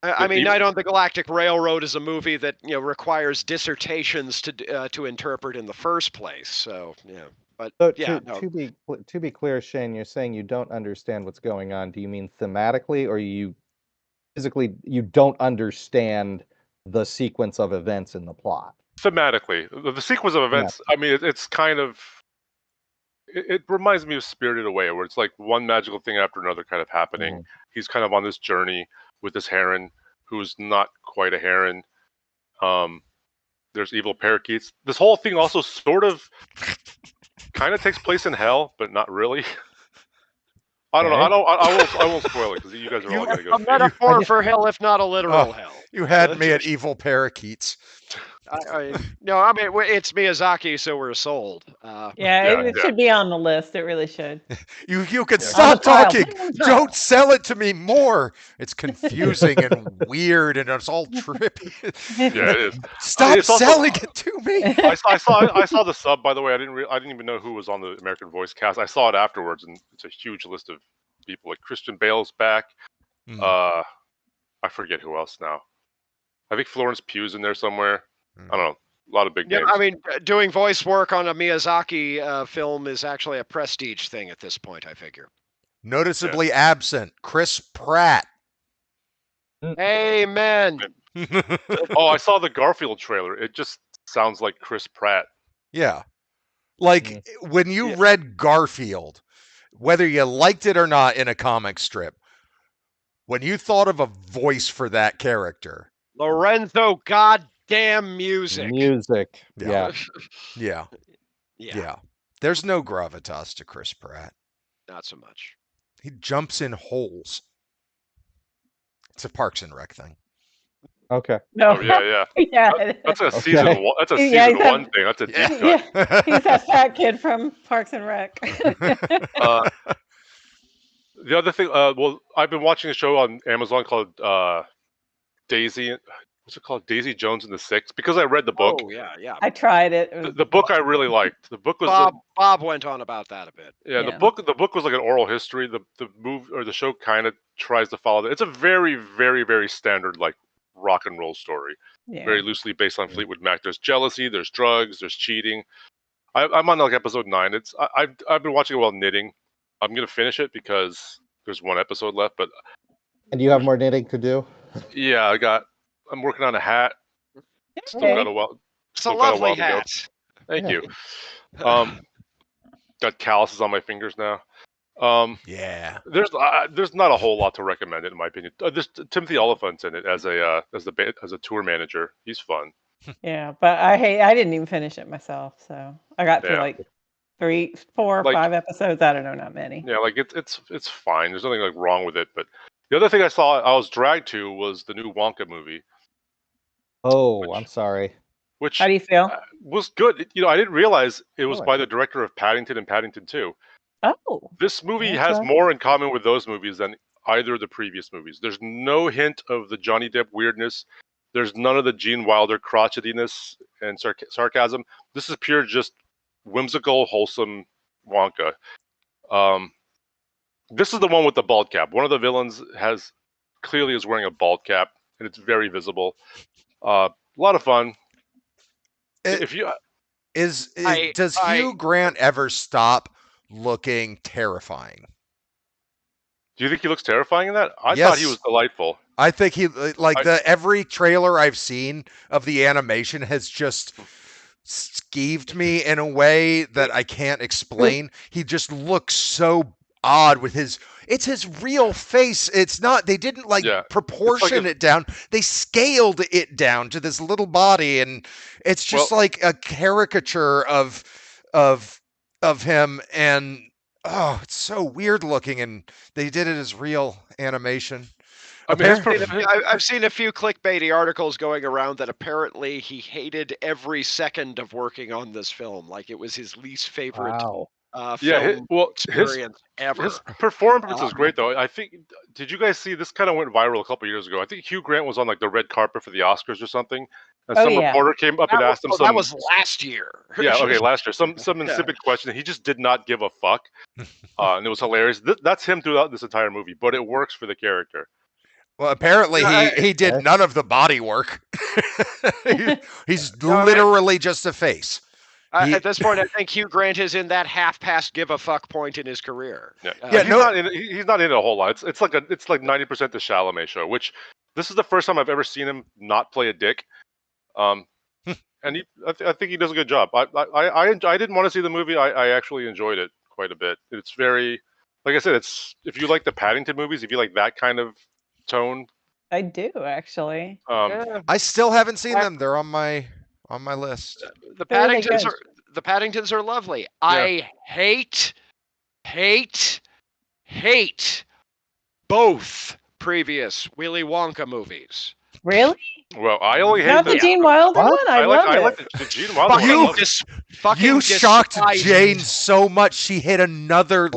I mean, Even- Night on the Galactic Railroad is a movie that requires dissertations to interpret in the first place. So yeah, but So yeah, to no. to be clear, Hsien, you're saying you don't understand what's going on. Do you mean thematically, or you physically you don't understand the sequence of events in the plot? Thematically, the sequence of events. I mean, it's kind of. It reminds me of Spirited Away, where it's like one magical thing after another kind of happening. Mhm. He's kind of on this journey with this heron, who's not quite a heron. There's evil parakeets. This whole thing also sort of, kind of takes place in hell, but not really. I don't know. Okay. I won't spoil it because you guys are all You- going to go. A see it. metaphor for hell, if not a literal Oh, hell. You had me at evil parakeets. No, I mean it's Miyazaki, so we're sold. Yeah, Yeah, it yeah. should be on the list. It really should. You could Yeah. stop On the trial. talking. Put it on the trial. Don't sell it to me more. It's confusing and weird, and it's all trippy. Yeah, it is. Stop It's also- selling it to me. I saw the sub, by the way. I didn't even know who was on the American voice cast. I saw it afterwards, and it's a huge list of people. Like Christian Bale's back. Mm. I forget who else now. I think Florence Pugh's in there somewhere. Mm. I don't know. A lot of big Yeah, names. I mean, doing voice work on a Miyazaki film is actually a prestige thing at this point, I figure. Noticeably absent, Chris Pratt. Amen. Oh, I saw the Garfield trailer. It just sounds like Chris Pratt. Yeah. Like when you Yeah. read Garfield, whether you liked it or not in a comic strip, when you thought of a voice for that character, Lorenzo goddamn music. Music. Yeah. Yeah. yeah. There's no gravitas to Chris Pratt. Not so much. He jumps in holes. It's a Parks and Rec thing. Okay. No. Oh yeah. Yeah. That's a Okay. season one. That's a Yeah, season he's a- one thing. That's a deep Yeah. cut. He's that fat kid from Parks and Rec. The other thing, well, I've been watching a show on Amazon called Daisy. What's it called? Daisy Jones and the Six. Because I read the book. Oh yeah. I tried it. It was- The book I really liked. The book was Bob went on about that a bit. yeah. Yeah. The book was like an oral history. The move or the show kind of tries to follow it. It's a very very very standard like rock and roll story. yeah. Very loosely based on Fleetwood Mac. There's jealousy. There's drugs. There's cheating. I'm on like episode 9. I've been watching it while knitting. I'm gonna finish it because there's one episode left. But And you have more knitting to do? yeah, I'm working on a hat. Still Okay. got a while. It's a Still got a lovely while to go. hat. Thank Yeah. you. Got calluses on my fingers now. Yeah. There's not a whole lot to recommend it in my opinion. There's Timothy Oliphant's in it as a tour manager. He's fun. Yeah, but I didn't even finish it myself, so I got through Yeah. like 3, 4, Like- 5 episodes. I don't know, not many. Yeah, like it's fine. There's nothing like wrong with it. But the other thing I was dragged to was the new Wonka movie, Oh, Which- I'm sorry. which How do you feel? was good. I didn't realize it was Really? by the director of Paddington and Paddington 2. Oh, This movie Okay. has more in common with those movies than either of the previous movies. There's no hint of the Johnny Depp weirdness. There's none of the Gene Wilder crotchetiness and sarcasm. This is pure, just whimsical, wholesome Wonka. This is the one with the bald cap. One of the villains clearly is wearing a bald cap, and it's very visible. A lot of fun. It- If you Does Hugh Grant ever stop looking terrifying? do you think he looks terrifying in that? I Yes. thought he was delightful. I think he every trailer I've seen of the animation has just skeeved me in a way that I can't explain. He just looks so odd with it's his real face. It's not, they didn't Yeah. proportion it down. They scaled it down to this little body, and it's just like a caricature of him, and oh, it's so weird looking, and they did it as real animation. I mean, I've seen a few clickbaity articles going around that apparently he hated every second of working on this film. Like it was his least favorite Wow. film well, experience ever. his performance is great though. I think. Did you guys see this? Kind of went viral a couple years ago. I think Hugh Grant was on like the red carpet for the Oscars or something, and Oh, some yeah. reporter came up and asked him some. That was last year. Yeah, okay, last year. Some insipid question. He just did not give a fuck, and it was hilarious. That's him throughout this entire movie, but it works for the character. Well, apparently he did none of the body work. He's literally just a face. At this point, I think Hugh Grant is in that half-past give a fuck point in his career. He's not in it a whole lot. It's like 90% the Chalamet show, which this is the first time I've ever seen him not play a dick. And I think he does a good job. I didn't want to see the movie. I actually enjoyed it quite a bit. It's very, like I said, it's if you like the Paddington movies, if you like that kind of tone. I do actually. I still haven't seen them. They're on my list. The Paddingtons are lovely. Yeah. I hate both previous Willy Wonka movies. Really? Well, I only hate not the Gene Wilder one. I like the Gene Wilder one. You shocked Jane so much she hit another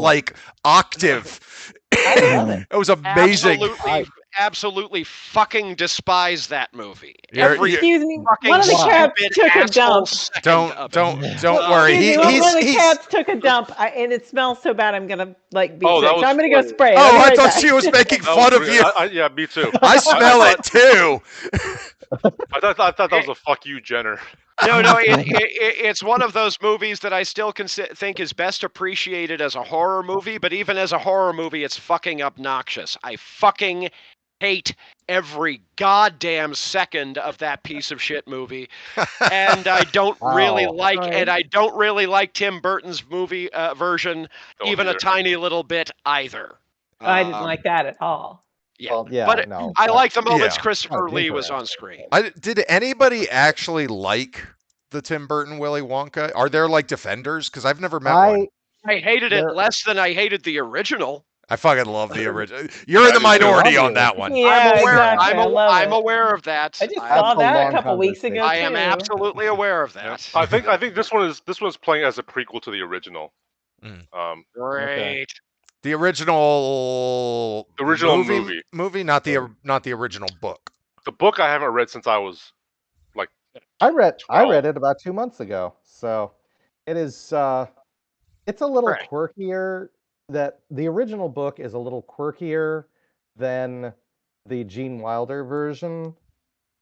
octave. I love it. It was amazing. Absolutely fucking despise that movie. Excuse me. One of the cats took a dump. Don't worry. One of the cats took a dump, and it smells so bad. I'm gonna be sick. So I'm gonna go spray. I thought she was making fun of you. Yeah, me too. I smell it too. I thought that was a fuck you, Jenner. No, it's one of those movies that I still think is best appreciated as a horror movie, but even as a horror movie, it's fucking obnoxious. I fucking hate every goddamn second of that piece of shit movie, and I don't really like Tim Burton's movie version even a tiny little bit either. I didn't like that at all. Yeah, I like the moments Christopher Lee was on screen. Did anybody actually like the Tim Burton Willy Wonka? Are there defenders? Because I've never met one. I hated it less than I hated the original. I fucking love the original. You're in the minority on that one. Yeah, I'm aware of that. I just saw that a couple weeks ago. I am absolutely aware of that. I think this one's playing as a prequel to the original. Great. The original movie, not the original book. The book I haven't read since I was I read 12. it about 2 months ago, so it is. It's a little quirkier. That the original book is a little quirkier than the Gene Wilder version,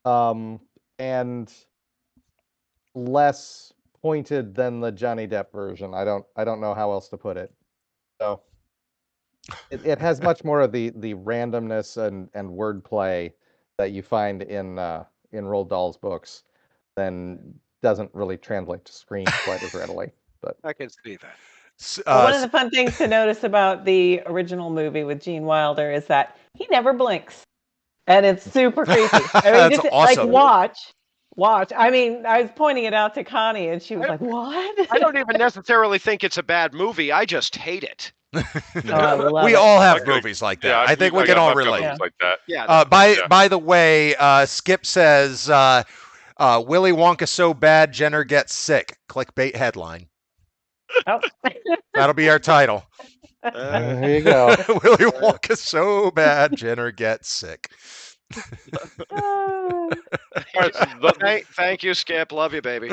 and less pointed than the Johnny Depp version. I don't know how else to put it. So it has much more of the randomness and wordplay that you find in Roald Dahl's books, than doesn't really translate to screen quite as readily. But I can see that. One of the fun things to notice about the original movie with Gene Wilder is that he never blinks, and it's super creepy. I mean, That's awesome. Watch. I mean, I was pointing it out to Connie, and she was like, "What?" I don't even necessarily think it's a bad movie. I just hate it. We all have movies like that. Yeah, I think we can all relate. Like that. Yeah. By the way, Skip says Willy Wonka so bad Jenner gets sick. Clickbait headline. Oh. That'll be our title. there you go. Willy Wonka so bad Jenner gets sick. Thank you, Skip. Love you, baby.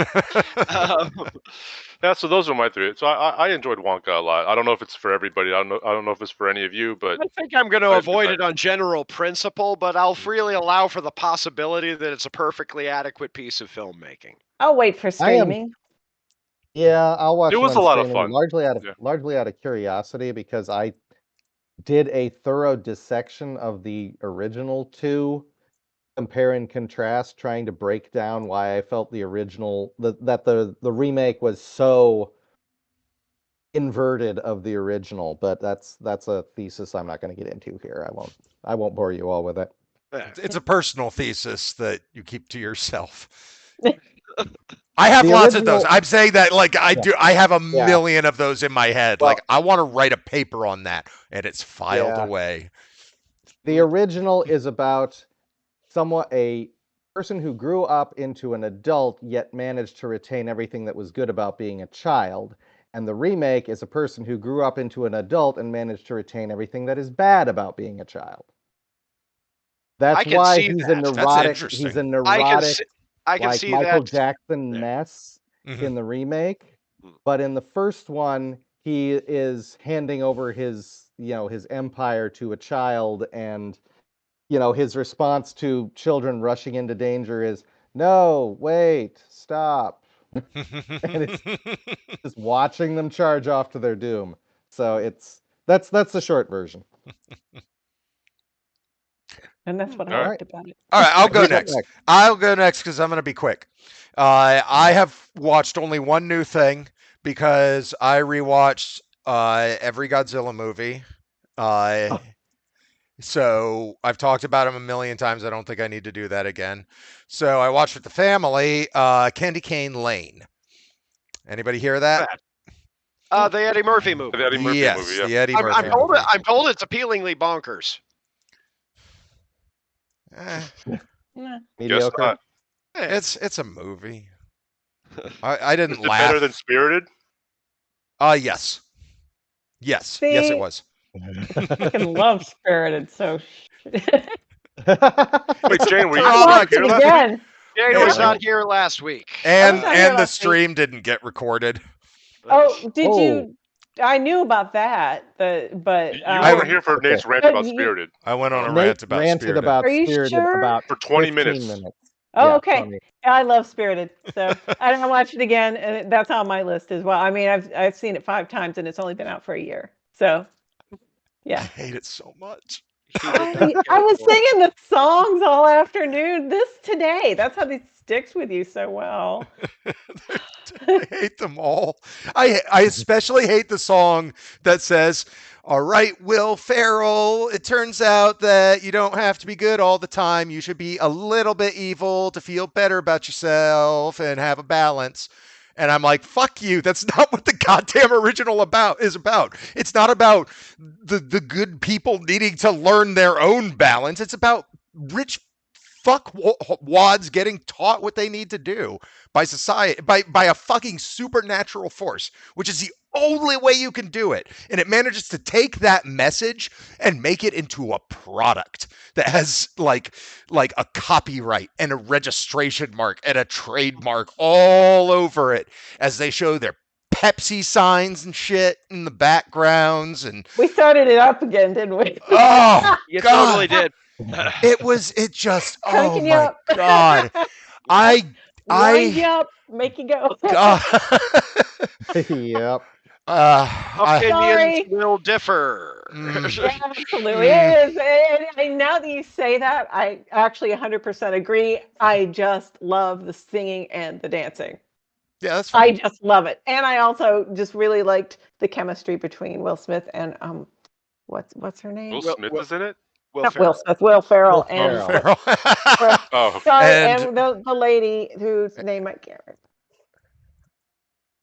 Yeah, so those are my three. So I enjoyed Wonka a lot. I don't know if it's for everybody. I don't know if it's for any of you, but I think I'm going to avoid it on general principle, but I'll freely allow for the possibility that it's a perfectly adequate piece of filmmaking. I'll wait for streaming. Yeah, I'll watch. It was a lot of fun, largely out of curiosity, because I did a thorough dissection of the original two, compare and contrast, trying to break down why I felt the original that the remake was so inverted of the original. But that's a thesis I'm not going to get into here. I won't bore you all with it. It's a personal thesis that you keep to yourself. I have lots of those. I'm saying that do. I have a million of those in my head. I want to write a paper on that, and it's filed away. The original is about a person who grew up into an adult yet managed to retain everything that was good about being a child. And the remake is a person who grew up into an adult and managed to retain everything that is bad about being a child. That's I can why see he's that. a That's neurotic. interesting. He's a I can neurotic, see, I can like see Michael that. Jackson there. mess Mhm. in the remake. Mm. But in the first one, he is handing over his empire to a child, and his response to children rushing into danger is, "No, wait, stop." And it's just watching them charge off to their doom. So that's the short version. And that's what I All right. liked about it. All right, I'll go Who's up next. I'll go next because I'm going to be quick. I have watched only one new thing because I rewatched every Godzilla movie. So I've talked about them a million times. I don't think I need to do that again. So I watched with the family Candy Cane Lane. Anybody hear that? The Eddie Murphy movie. The Eddie Murphy yes, movie. Yeah. the Eddie I'm Murphy told movie. I'm told it's appealingly bonkers. Eh, Yeah. Mediocre. not. it's a movie. I didn't Is it laugh. better than Spirited? Yes. Yes, it See? was. Fucking love Spirited, so Wait, Jane, were you I not watched here it last week? again. Jane Yeah. was not here last week. And not here the last week. stream didn't get recorded. Oh, did Oh. you? I knew about that, but You I weren't here for okay. Nate's rant But about you- Spirited. I went on a Nate rant about ranted Spirited. about Are you Spirited sure? about For 20 15 minutes. Oh, Yeah, okay. 20. I love Spirited, so I don't watch it again, and that's on my list as well. I mean, I've seen it 5 times, and it's only been out for a year, so I yeah. hate it so much. I was singing the songs all afternoon. Today. That's how this sticks with you so well. I hate them all. I especially hate the song that says, "All right, Will Ferrell, it turns out that you don't have to be good all the time. You should be a little bit evil to feel better about yourself and have a balance." And I'm like, fuck you. That's not what the goddamn original is about. It's not about the good people needing to learn their own balance. It's about rich wads getting taught what they need to do by society, by a fucking supernatural force, which is the only way you can do it. And it manages to take that message and make it into a product that has like a copyright and a registration mark and a trademark all over it as they show their Pepsi signs and shit in the backgrounds. And We started it up again, didn't we? oh You God, totally did. it just oh Cranking you my up. God. Wind you up, make you go. God. Yep. Opinions Sorry. will differ. Absolutely, it is. And now that you say that, I actually 100% agree. I just love the singing and the dancing. Yeah, that's fine. I just love it, and I also just really liked the chemistry between Will Smith and what's her name? Will Smith is in it? Not Will Smith, Will Ferrell, Will and Ferrell. Oh, sorry, And- and the lady whose name I can't remember.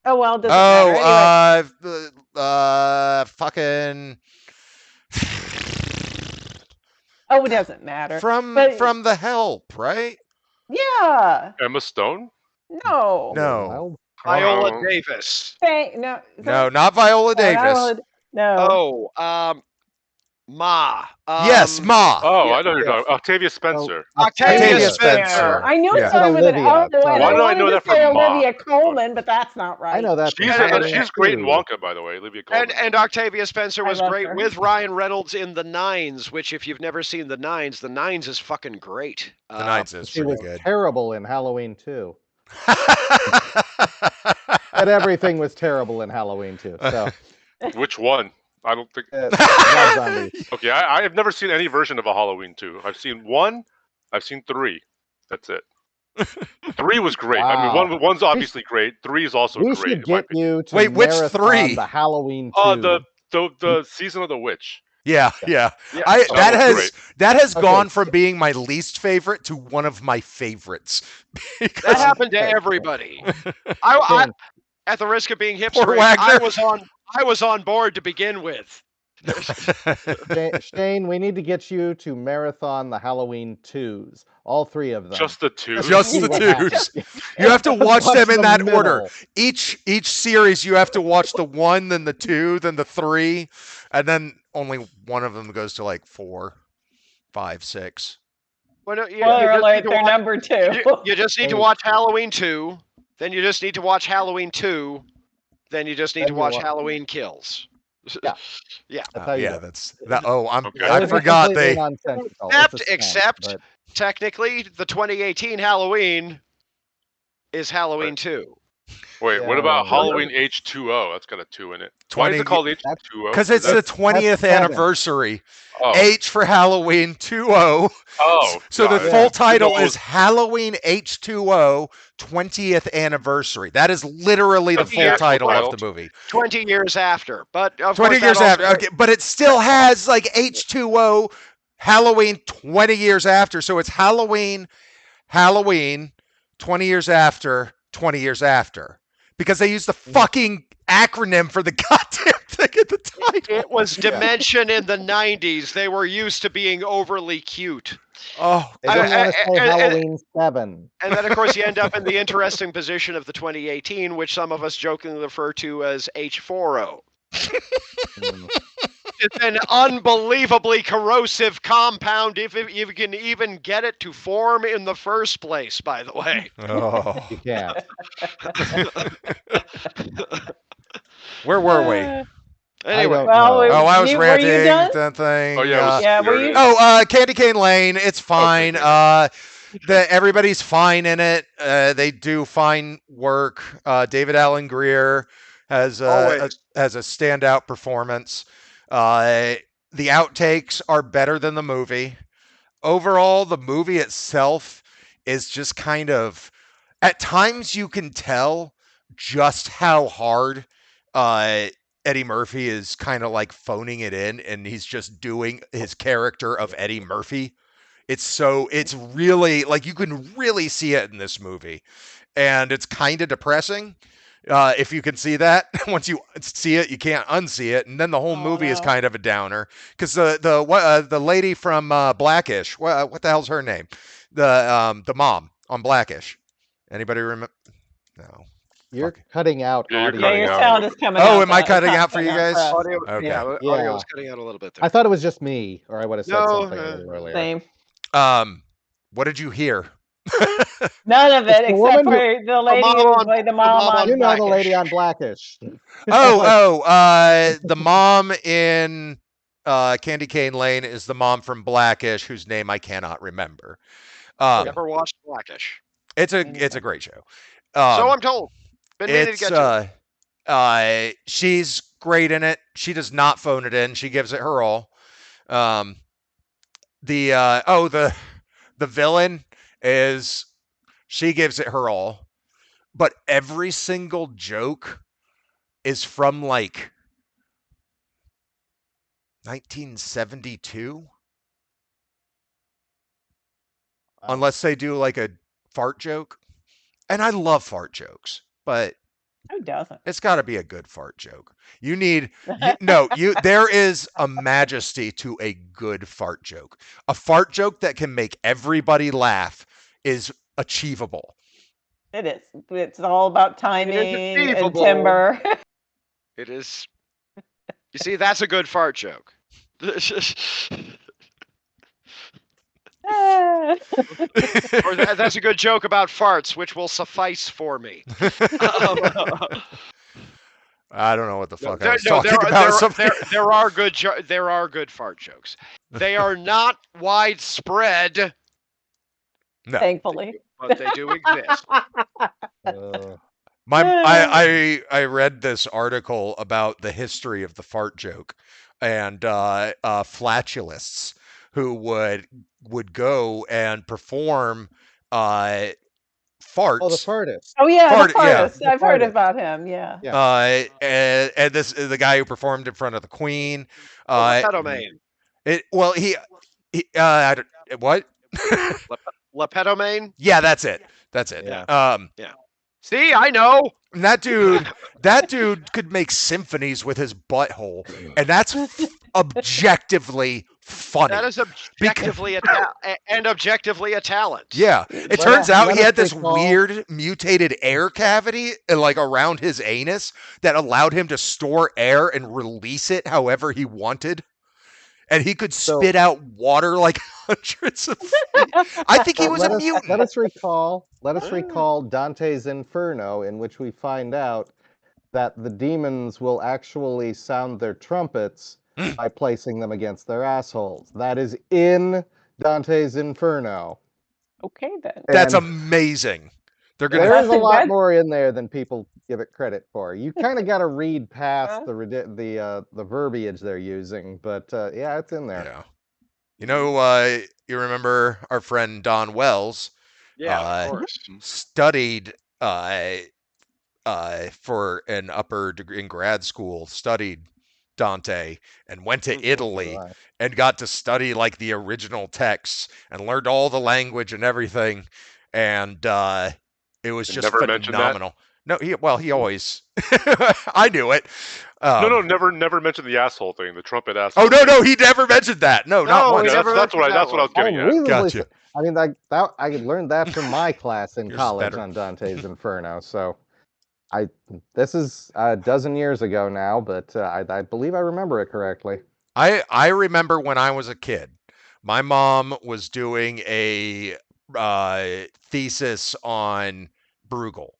Oh well, it doesn't matter. Anyway, Fucking it doesn't matter. from But- The Help, right? Yeah, Emma Stone? no, No, Viola Oh. Davis. no, no, not Viola Davis. No, Ma. Yes, Ma. Oh, Yeah. I know who you're talking. Octavia Spencer. Octavia Spencer. I knew Yeah. it started with an Olivia. O. Sorry. Why do I wanted know to that say from Ma? Olivia Colman, but that's not right. I know that. She's from Halloween she's great in 2. Wonka, by the way. Olivia Colman. And Octavia Spencer I was love great her. with Ryan Reynolds in The Nines, which if you've never seen The Nines is fucking great. The Nines is She pretty was good. terrible in Halloween 2. And everything was terrible in Halloween 2. So, Which one? I don't think. Rob Zombie. Okay, I have never seen any version of a Halloween 2. I've seen 1. I've seen 3. That's it. 3 was great. I mean, Wow. one's obviously great. 3 is also We great. should in my get opinion. you to Wait, which marathon 3? the Halloween 2. The season of the witch. Yeah. Yeah, that That has Okay. gone from being my least favorite to one of my favorites. that Because happened to everybody. I, Ken, at the risk of being Poor hipster, Wagner. I was on board to begin with. Shane, we need to get you to marathon the Halloween 2s, all 3 of them. Just the two. Just See the what twos. happens. You have to watch them in the that order. middle. Each series, you have to watch the 1, then the 2, then the 3, and then only one of them goes to like 4, 5, 6. Well, no, Spoiler alert, they're number 2. You just need to Hey. watch Halloween 2, then you just need to watch Halloween 2, then you just need to Then you watch wa- Halloween Kills. Yeah. Yeah. That's how you Yeah, do it. that's that. Oh, Okay. I It's forgot completely they. nonsensical. It's a scam, Except but technically, the 2018 Halloween is Halloween 2. Wait, what about Yeah. Halloween H2O? That's got a 2 in it. Why is 20 it called That's- H2O? Because it's the 20th 7. anniversary. Oh. H for Halloween 2O. Oh. So the got it. full title You know, is Halloween H2O 20th anniversary. That is literally the That's the full actual title title. of the movie. 20 years after. But of 20 course, that years also- after. Okay, but it still has like H2O Halloween 20 years after. So it's Halloween 20 years after, 20 years after. Because they use the fucking acronym for the goddamn thing at the title. It was Dimension in the 90s. They were used to being overly cute. Oh, they didn't want to say and- Halloween 7. And then, of course, you end up in the interesting position of the 2018, which some of us jokingly refer to as H4O. Mm. It's an unbelievably corrosive compound if you can even get it to form in the first place, by the way. oh. You can't. Where were we? Anyway, don't Well, know. Oh, I was were ranting you done? that thing. Oh, yeah. Yeah, were You're you- right. Candy Cane Lane. It's fine. Everybody's fine in it. They do fine work. David Allen Greer has a standout performance. The outtakes are better than the movie. Overall, the movie itself is just kind of. At times, you can tell just how hard Eddie Murphy is kind of like phoning it in, and he's just doing his character of Eddie Murphy. It's really like you can really see it in this movie, and it's kind of depressing. If you can see that, once you see it, you can't unsee it, and then the whole movie is no. kind of a downer. Because the lady from Blackish, what the hell's her name? The mom on Blackish. Anybody remember? No. You're Fuck. cutting out Yeah, you're audio. Yeah, cutting your out. sound is coming Oh, out. am I the- cutting it's out for you coming guys? out. audio, Okay. audio Yeah. was cutting out a little bit there. I thought it was just me, or I would have said No, something a little earlier. Same. What did you hear? None of It's it the except woman for the lady mom who on- played the the mom mom on You know the Blackish. lady on Blackish. The mom in Candy Cane Lane is the mom from Blackish, whose name I cannot remember. Never watched Blackish. It's a great show. So I'm told. Been meaning to get to it. She's great in it. She does not phone it in. She gives it her all. The villain is she gives it her all, but every single joke is from like 1972, unless they do like a fart joke. And I love fart jokes, but Who doesn't? it's got to be a good fart joke. There is a majesty to a good fart joke. A fart joke that can make everybody laugh is achievable. It is. It's all about timing and achievable. timber. It is. You see, that's a good fart joke. Ah. Or that's a good joke about farts, which will suffice for me. I don't know what the fuck I There, was no, talking there, about. there, Something- there are good there are good fart jokes. They are not widespread, Thankfully. but they do exist. Uh, I read this article about the history of the fart joke and flatulists who would go and perform farts. oh, the fartist. Oh yeah, Fart- the yeah. fartist. I've heard fartist. about him. Yeah. Yeah. And this is the guy who performed in front of the Queen. Lepetomane. What? Lepetomane? Yeah, that's it. Yeah. See, I know. And that dude could make symphonies with his butthole, and objectively funny. That is objectively objectively a talent. Yeah, it turns out he had this weird mutated air cavity like around his anus that allowed him to store air and release it however he wanted. And he could spit out water like hundreds of feet. I think he was a mutant. Let us recall Dante's Inferno, in which we find out that the demons will actually sound their trumpets by placing them against their assholes. That is in Dante's Inferno. Okay, then. That's amazing. There's a lot more in there than people give it credit for. You kind of got to read past the verbiage they're using, but yeah, it's in there. Yeah. You know, you remember our friend Don Wells? Yeah, of course. Studied for an upper degree in grad school, studied Dante and went to Italy and got to study like the original texts and learned all the language and everything. And it was just phenomenal. No, he always I knew it. Never mentioned the asshole thing, the trumpet asshole. Oh no, he never mentioned that. No, not once. That's what I was getting at. Gotcha. I mean, I learned that from my class in college on Dante's Inferno. So, this is a dozen years ago now, but I believe I remember it correctly. I remember when I was a kid, my mom was doing a thesis on Bruegel.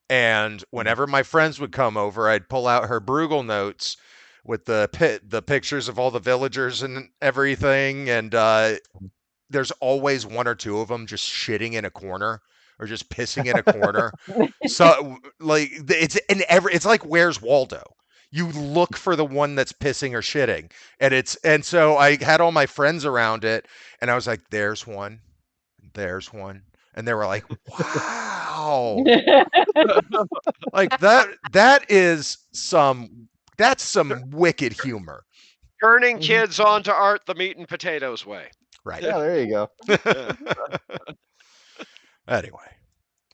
And whenever my friends would come over, I'd pull out her Bruegel notes with the pictures of all the villagers and everything. And there's always one or two of them just shitting in a corner or just pissing in a corner. So like it's like Where's Waldo? You look for the one that's pissing or shitting, and so I had all my friends around it, and I was like, "There's one, and they were like, "Wow." Like that's some wicked humor. Turning kids on to art the meat and potatoes way. Right. Yeah, there you go. Anyway,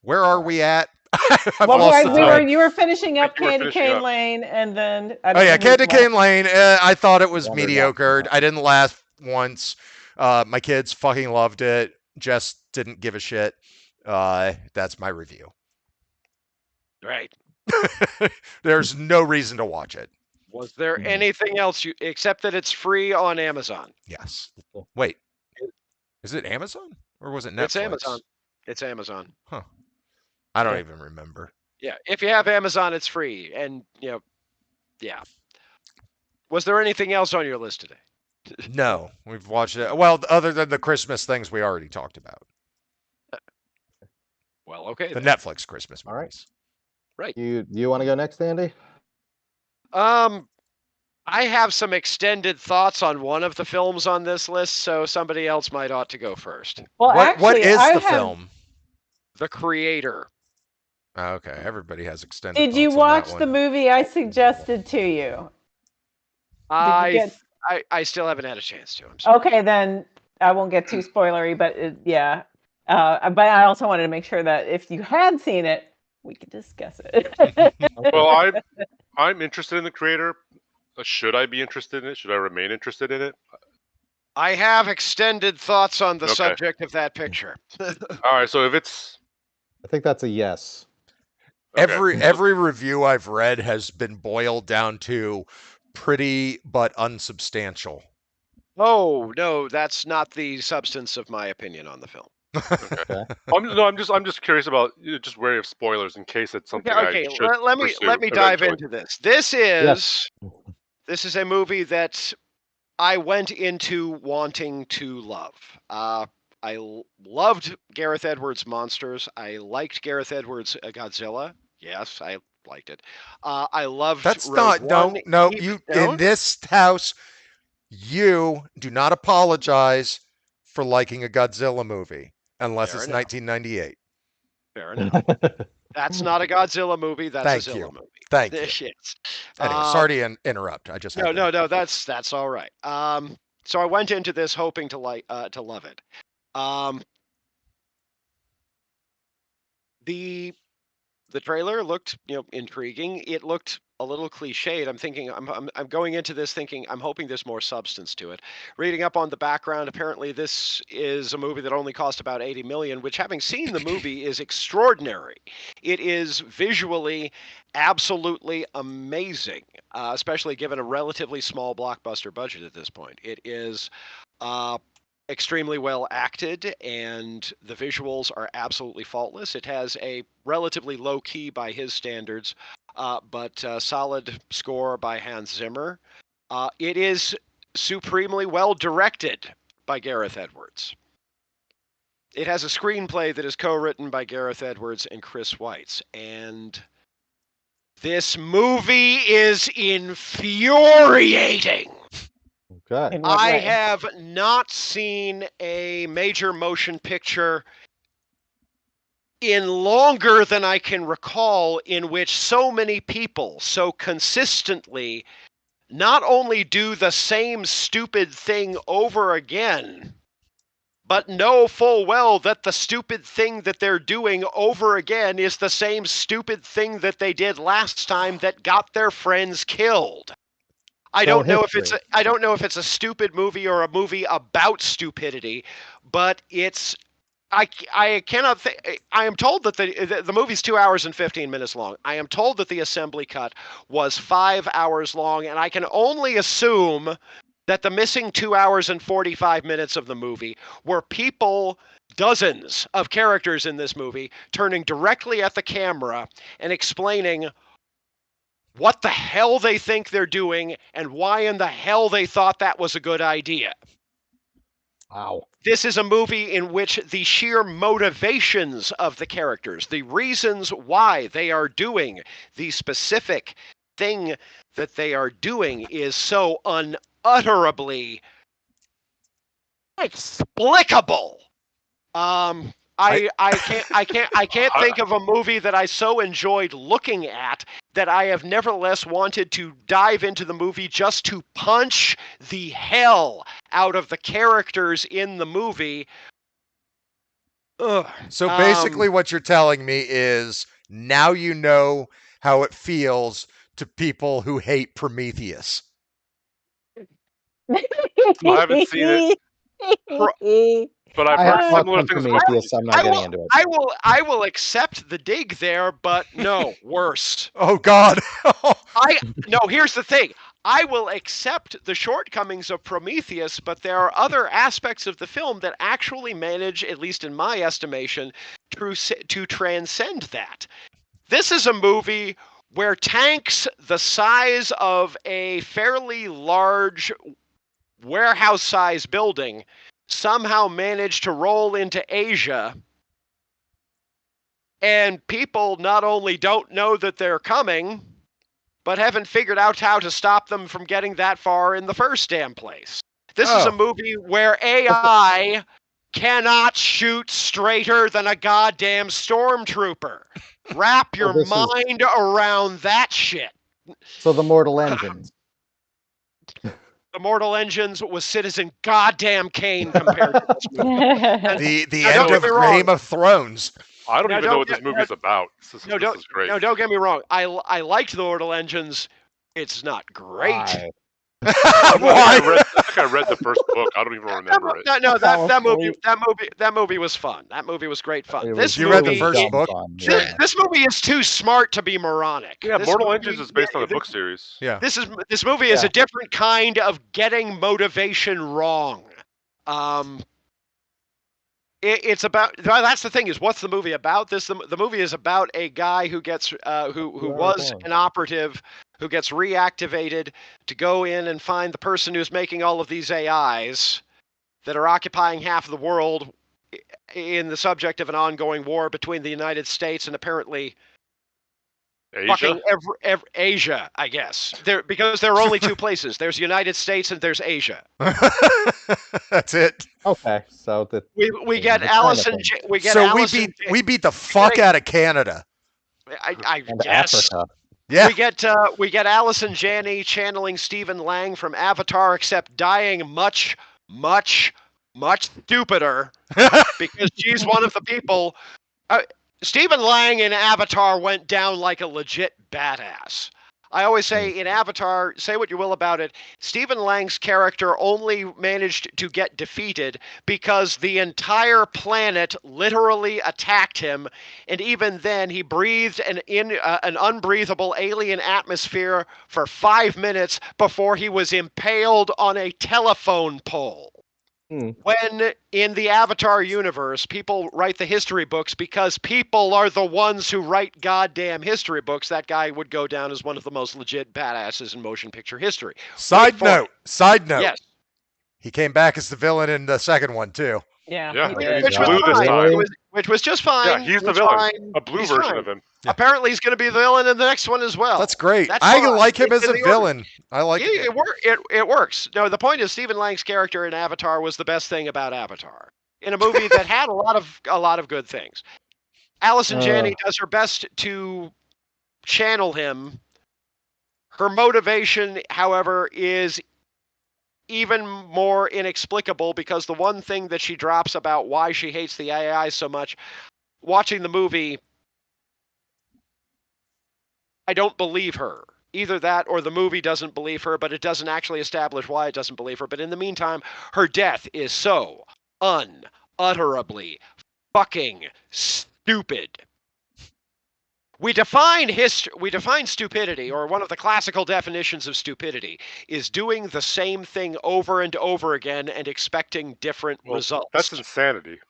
where are we at? You were finishing up Candy Cane Lane, and then Candy Cane Lane. I thought it was mediocre. I didn't laugh once. My kids fucking loved it. Jess didn't give a shit. That's my review. Right. There's no reason to watch it. Was there anything else except that it's free on Amazon? Yes. Wait. Is it Amazon or was it Netflix? It's Amazon. It's Amazon. Huh. I don't even remember. Yeah. If you have Amazon, it's free. And yeah. Was there anything else on your list today? No, we've watched it. Well, other than the Christmas things we already talked about. Well, okay. The Netflix Christmas movies. All right. Right. You want to go next, Andy? I have some extended thoughts on one of the films on this list, so somebody else might ought to go first. Well, what is the film? The Creator. Okay, everybody has extended. Did you watch the movie I suggested to you? I still haven't had a chance to. I'm sorry. Okay, then I won't get too spoilery, but yeah. But I also wanted to make sure that if you had seen it, we could discuss it. Well, I'm interested in The Creator. Should I be interested in it? Should I remain interested in it? I have extended thoughts on the subject of that picture. All right, so if it's... I think that's a yes. Okay. Every review I've read has been boiled down to pretty but unsubstantial. Oh, no, that's not the substance of my opinion on the film. Okay. I'm just curious about just wary of spoilers in case it's something I should let me dive into this. This is a movie that I went into wanting to love. I loved Gareth Edwards' Monsters. I liked Gareth Edwards' Godzilla. Yes, I liked it. I loved. That's Rogue not. One. No. You in this house, you do not apologize for liking a Godzilla movie unless it's 1998. Fair enough. That's not a Godzilla movie. That's a Zilla movie. Thank you. Yes. Anyway, sorry to interrupt. I just no. That's all right. So I went into this hoping to love it. The trailer looked intriguing. It looked a little cliched. I'm going into this thinking I'm hoping there's more substance to it. Reading up on the background, apparently this is a movie that only cost about 80 million, which, having seen the movie, is extraordinary. It is visually absolutely amazing, especially given a relatively small blockbuster budget at this point. It is extremely well acted, and the visuals are absolutely faultless. It has a relatively low key by his standards, but solid score by Hans Zimmer. It is supremely well directed by Gareth Edwards. It has a screenplay that is co-written by Gareth Edwards and Chris Weitz, and this movie is infuriating. Okay. In what I way? have not seen a major motion picture in longer than I can recall in which so many people so consistently not only do the same stupid thing over again, but know full well that the stupid thing that they're doing over again is the same stupid thing that they did last time that got their friends killed. I So don't know if history. I don't know if it's a stupid movie or a movie about stupidity, but it's I cannot think. I am told that the movie's 2 hours and 15 minutes long. I am told that the assembly cut was 5 hours long, and I can only assume that the missing 2 hours and 45 minutes of the movie were people, dozens of characters in this movie, turning directly at the camera and explaining what the hell they think they're doing and why in the hell they thought that was a good idea. Wow. This is a movie in which the sheer motivations of the characters, the reasons why they are doing the specific thing that they are doing, is so unutterably inexplicable. I can't think of a movie that I so enjoyed looking at that I have nevertheless wanted to dive into the movie just to punch the hell out of the characters in the movie. Ugh. So basically, what you're telling me is now you know how it feels to people who hate Prometheus. I haven't seen it, but I've I have heard thoughts similar on things about Prometheus. I'm not I getting will, into it. I will accept the dig there, but no, worse. Oh God! No, here's the thing. I will accept the shortcomings of Prometheus, but there are other aspects of the film that actually manage, at least in my estimation, to transcend that. This is a movie where tanks the size of a fairly large warehouse-sized building somehow manage to roll into Asia, and people not only don't know that they're coming, but haven't figured out how to stop them from getting that far in the first damn place. This is a movie where AI cannot shoot straighter than a goddamn stormtrooper. Wrap your mind around that shit. So the Mortal Engines. The Mortal Engines was Citizen Goddamn Kane compared to this movie. the Now, end don't of get me wrong. Game of Thrones. I don't Now, even know what this movie is about. This is great. No, don't get me wrong. I liked the Mortal Engines. It's not great. Why? Why? I think I read the first book. I don't even remember it. No, that movie was fun. That movie was great fun. It This was You read the movie, first dumb book? fun, yeah. this movie is too smart to be moronic. Yeah, This Mortal movie- Engines is based on a book series. Yeah. This movie is a different kind of getting motivation wrong. It's about. That's the thing, is what's the movie about? The movie is about a guy who gets who was an operative who gets reactivated to go in and find the person who's making all of these AIs that are occupying half of the world in the subject of an ongoing war between the United States and apparently fucking Asia, I guess. Because there are only two places. There's the United States and there's Asia. That's it. Okay, so We get Allison. We get So Allison. we beat the fuck out of Canada. I and guess. Africa. Yeah. We get Allison Janney channeling Stephen Lang from Avatar, except dying much, much, much stupider because she's one of the people. Stephen Lang in Avatar went down like a legit badass. I always say in Avatar, say what you will about it, Stephen Lang's character only managed to get defeated because the entire planet literally attacked him, and even then he breathed an unbreathable alien atmosphere for 5 minutes before he was impaled on a telephone pole. When in the Avatar universe, people write the history books because people are the ones who write goddamn history books, that guy would go down as one of the most legit badasses in motion picture history. Side note. Yes. He came back as the villain in the second one, too. Yeah, Yeah, he like, did. Which was blue this fine. time. Which was just fine. Yeah, he's the It's villain. fine. A blue He's version fine. of him. Yeah. Apparently, he's going to be the villain in the next one as well. That's great. That's I fine. like him as a In the villain. I like Yeah, it works. No, the point is Stephen Lang's character in Avatar was the best thing about Avatar. In a movie that had a lot of good things. Allison Janney does her best to channel him. Her motivation, however, is even more inexplicable because the one thing that she drops about why she hates the AI so much, watching the movie, I don't believe her. Either that or the movie doesn't believe her, but it doesn't actually establish why it doesn't believe her. But in the meantime, her death is so unutterably fucking stupid. We define stupidity, or one of the classical definitions of stupidity, is doing the same thing over and over again and expecting different results. That's insanity.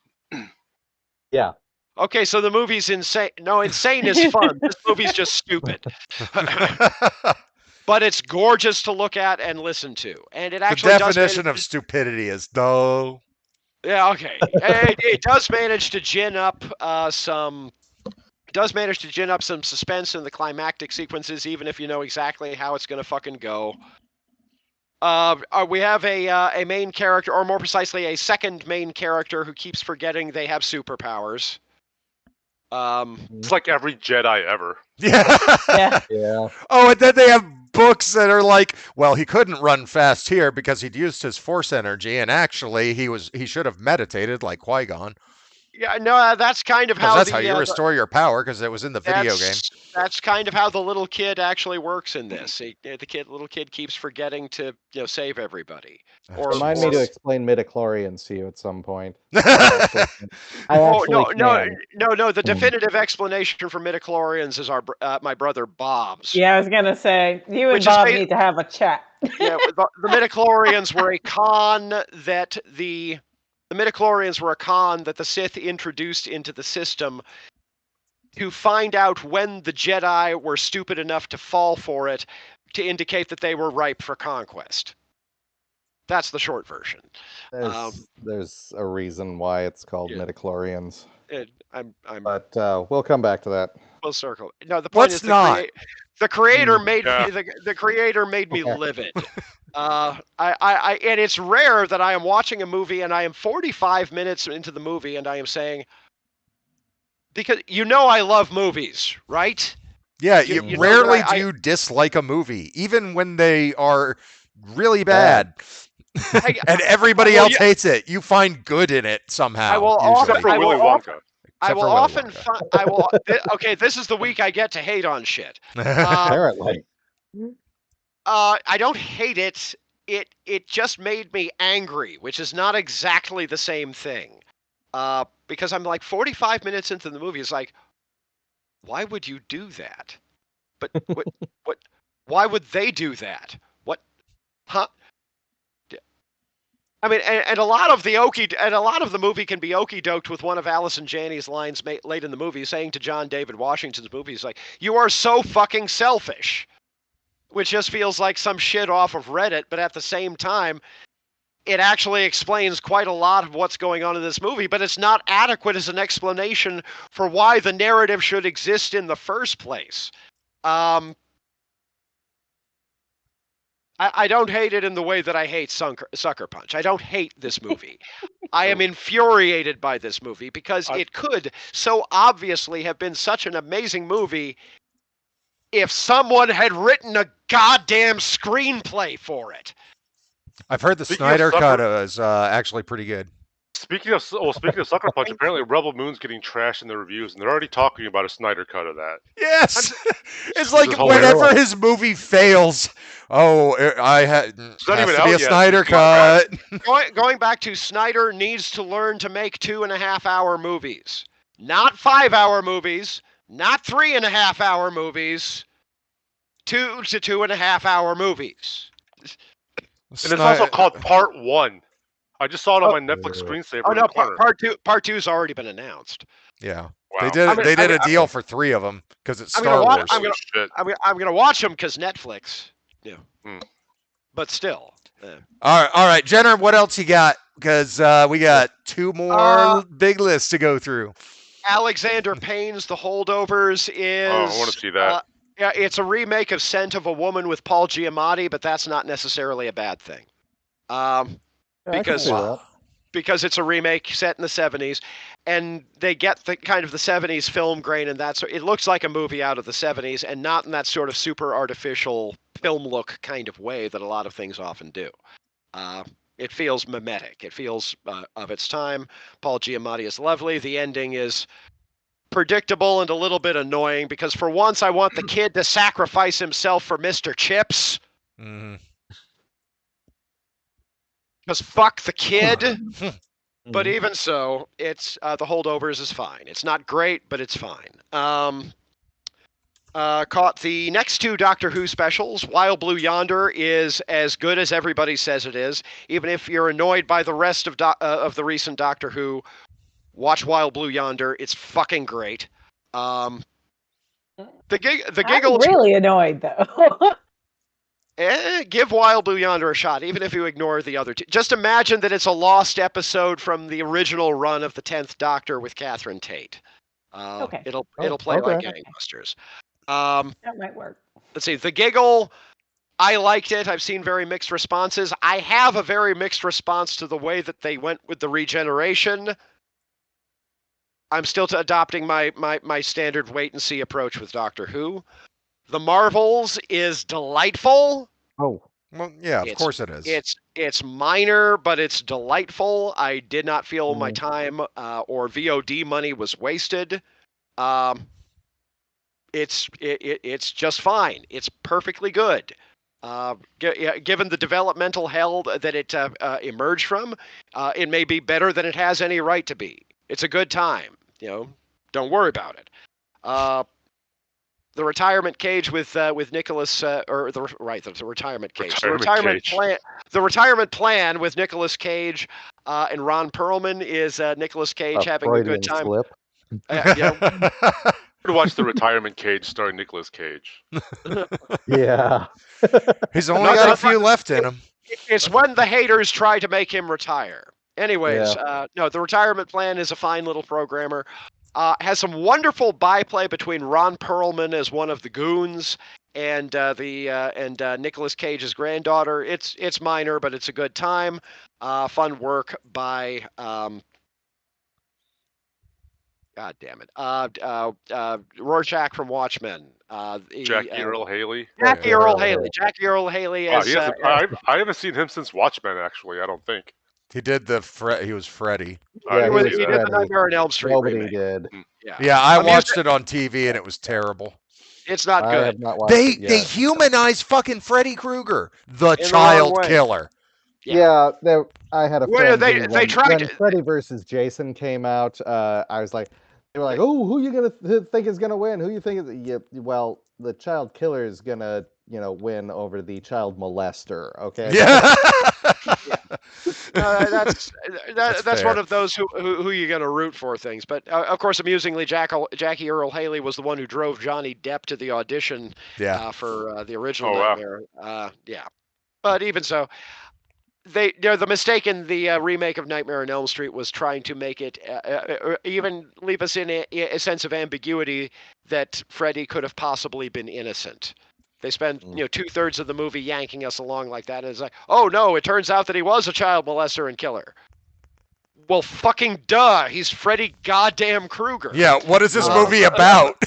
Yeah. Okay, so the movie's insane. No, insane is fun. This movie's just stupid. But it's gorgeous to look at and listen to. And it actually the definition of stupidity is no. Yeah, okay. It does manage to gin up some suspense in the climactic sequences, even if you know exactly how it's going to fucking go. We have a main character, or more precisely, a second main character who keeps forgetting they have superpowers. It's like every Jedi ever. Yeah. Yeah. Oh, and then they have books that are like, well, he couldn't run fast here because he'd used his force energy, and actually he should have meditated like Qui-Gon. Yeah, no, that's kind of how that's how you restore your power, because it was in the video game. That's kind of how the little kid actually works in this. Little kid keeps forgetting to save everybody. Remind me to explain midichlorians to you at some point. No. The can. definitive explanation for midichlorians is my brother Bob's. Yeah, I was gonna say you and Bob need to have a chat. Yeah, the midichlorians were a con that the midichlorians were a con that the Sith introduced into the system to find out when the Jedi were stupid enough to fall for it, to indicate that they were ripe for conquest. That's the short version. There's a reason why it's called midichlorians. But we'll come back to that. We'll circle. No, the point is the creator made the creator made me livid. And it's rare that I am watching a movie and I am 45 minutes into the movie and I am saying, because I love movies, right? Yeah, rarely do you dislike a movie, even when they are really bad. And everybody else hates it. You find good in it somehow. Except for Willy Wonka. Okay, this is the week I get to hate on shit. Apparently. I don't hate it. It just made me angry, which is not exactly the same thing. Because I'm like 45 minutes into the movie, it's like, why would you do that? But what? Why would they do that? What? Huh? I mean, and a lot of the movie can be okey-doked with one of Allison Janney's lines late in the movie, saying to John David Washington's movie, he's like, "You are so fucking selfish," which just feels like some shit off of Reddit, but at the same time, it actually explains quite a lot of what's going on in this movie, but it's not adequate as an explanation for why the narrative should exist in the first place. I don't hate it in the way that I hate Sucker Punch. I don't hate this movie. I am infuriated by this movie because it could so obviously have been such an amazing movie if someone had written a goddamn screenplay for it. I've heard the Snyder cut is actually pretty good. Speaking of Sucker Punch, apparently Rebel Moon's getting trashed in the reviews, and they're already talking about a Snyder cut of that. Yes, it's This like is whenever hilarious. his movie fails, I had not has even to be a out yet. Snyder Right. cut. Going back to Snyder needs to learn to make 2.5-hour movies, not 5-hour movies, not 3.5-hour movies, 2 to 2.5-hour movies. And it's also called Part 1. I just saw it on my Netflix screensaver Oh in no, the corner. part two's already been announced. Yeah, Wow. they did a deal for 3 of them because it's I'm Star gonna watch- Wars. Holy shit. I'm gonna watch them because Netflix. Yeah, but still. All right, Jenner, what else you got? Because we got 2 more big lists to go through. Alexander Payne's The Holdovers is. Oh, I want to see that. Yeah, it's a remake of Scent of a Woman with Paul Giamatti, but that's not necessarily a bad thing. Because it's a remake set in the 70s, and they get the kind of the 70s film grain, and that's it looks like a movie out of the 70s, and not in that sort of super artificial film look kind of way that a lot of things often do. It feels mimetic. It feels of its time. Paul Giamatti is lovely. The ending is predictable and a little bit annoying because for once I want the kid to sacrifice himself for Mr. Chips. Mhm. Because fuck the kid. But even so, it's The Holdovers is fine. It's not great, but it's fine. Caught the next 2 Doctor Who specials. Wild Blue Yonder is as good as everybody says it is. Even if you're annoyed by the rest of the recent Doctor Who, watch Wild Blue Yonder. It's fucking great. The giggles. I'm really annoyed though. Give Wild Blue Yonder a shot, even if you ignore the other 2. Just imagine that it's a lost episode from the original run of the 10th Doctor with Catherine Tate. Okay. It'll play like gangbusters. That might work. Let's see. The Giggle, I liked it. I've seen very mixed responses. I have a very mixed response to the way that they went with the regeneration. I'm still adopting my standard wait and see approach with Doctor Who. The Marvels is delightful. Oh, Well, yeah, of course it is. It's minor, but it's delightful. I did not feel my time or VOD money was wasted. It's just fine. It's perfectly good. Given the developmental hell that it emerged from, it may be better than it has any right to be. It's a good time. Don't worry about it. The Retirement Cage with Nicholas, the Retirement Cage. The Retirement Plan with Nicolas Cage and Ron Perlman is Nicolas Cage having a good time. Slip. To watch The Retirement Cage starring Nicolas Cage. Yeah. He's only got a few left in him. It's when the haters try to make him retire. Anyways, no, The Retirement Plan is a fine little programmer. Has some wonderful byplay between Ron Perlman as one of the goons and Nicolas Cage's granddaughter. It's minor, but it's a good time. Fun work by God damn it, Rorschach from Watchmen. Jackie Earl Haley. Jackie Earl Haley. Wow, I haven't seen him since Watchmen. Actually, I don't think. He did he was Freddy. Yeah, he did the Nightmare on Elm Street Nobody remake. did. Yeah, I watched it on TV and it was terrible. It's not I good. have not watched They it yet. they humanized fucking Freddy Krueger, the In the child wrong way. killer. Yeah, I had a Well, friend. they tried when to- Freddy versus Jason came out. I was like, they were like, "Oh, who you gonna think is gonna win? Who you think is?" Yeah, well, the child killer is gonna, win over the child molester. Okay. Yeah. That's fair. one of those who you're going to root for things. But of course, amusingly, Jackie Earl Haley was the one who drove Johnny Depp to the audition for the original Nightmare. Yeah, but even so, the mistake in the remake of Nightmare on Elm Street was trying to make it even leave us in a sense of ambiguity that Freddy could have possibly been innocent. They spend 2/3 of the movie yanking us along like that, and it's like, oh no, it turns out that he was a child molester and killer. Well, fucking duh, he's Freddy goddamn Krueger. Yeah, what is this movie about?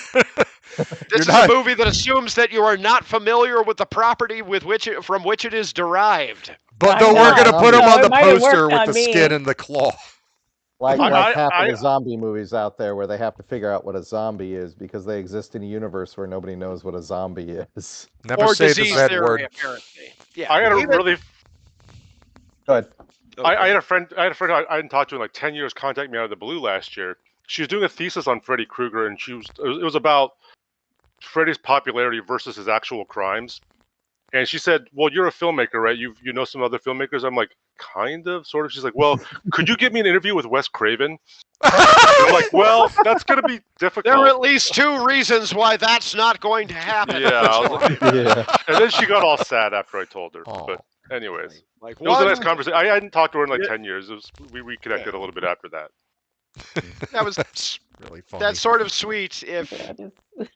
This is a movie that assumes that you are not familiar with the property from which it is derived. But I'm we're not. gonna put him No, on it the might have poster worked with on the me. skin and the claw. Like I- half I- of the zombie movies out there where they have to figure out what a zombie is because they exist in a universe where nobody knows what a zombie is. Never or say the disease Z theory, word. apparently. Yeah. I had a even- really Good. I had a friend I hadn't talked to in like 10 years contact me out of the blue last year. She was doing a thesis on Freddy Krueger, and it was about Freddy's popularity versus his actual crimes. And she said, "Well, you're a filmmaker, right? You know some other filmmakers." I'm like, "Kind of, sort of." She's like, "Well, could you get me an interview with Wes Craven?" I'm like, "Well, that's gonna be difficult." There are at least 2 reasons why that's not going to happen. Yeah, I was like, Yeah. and then she got all sad after I told her. Aw. But anyways, Like it was a one, nice conversation. I hadn't talked to her in like Yeah. 10 years. We reconnected a little bit after that. that was That's really funny. that's sort of sweet. If That is-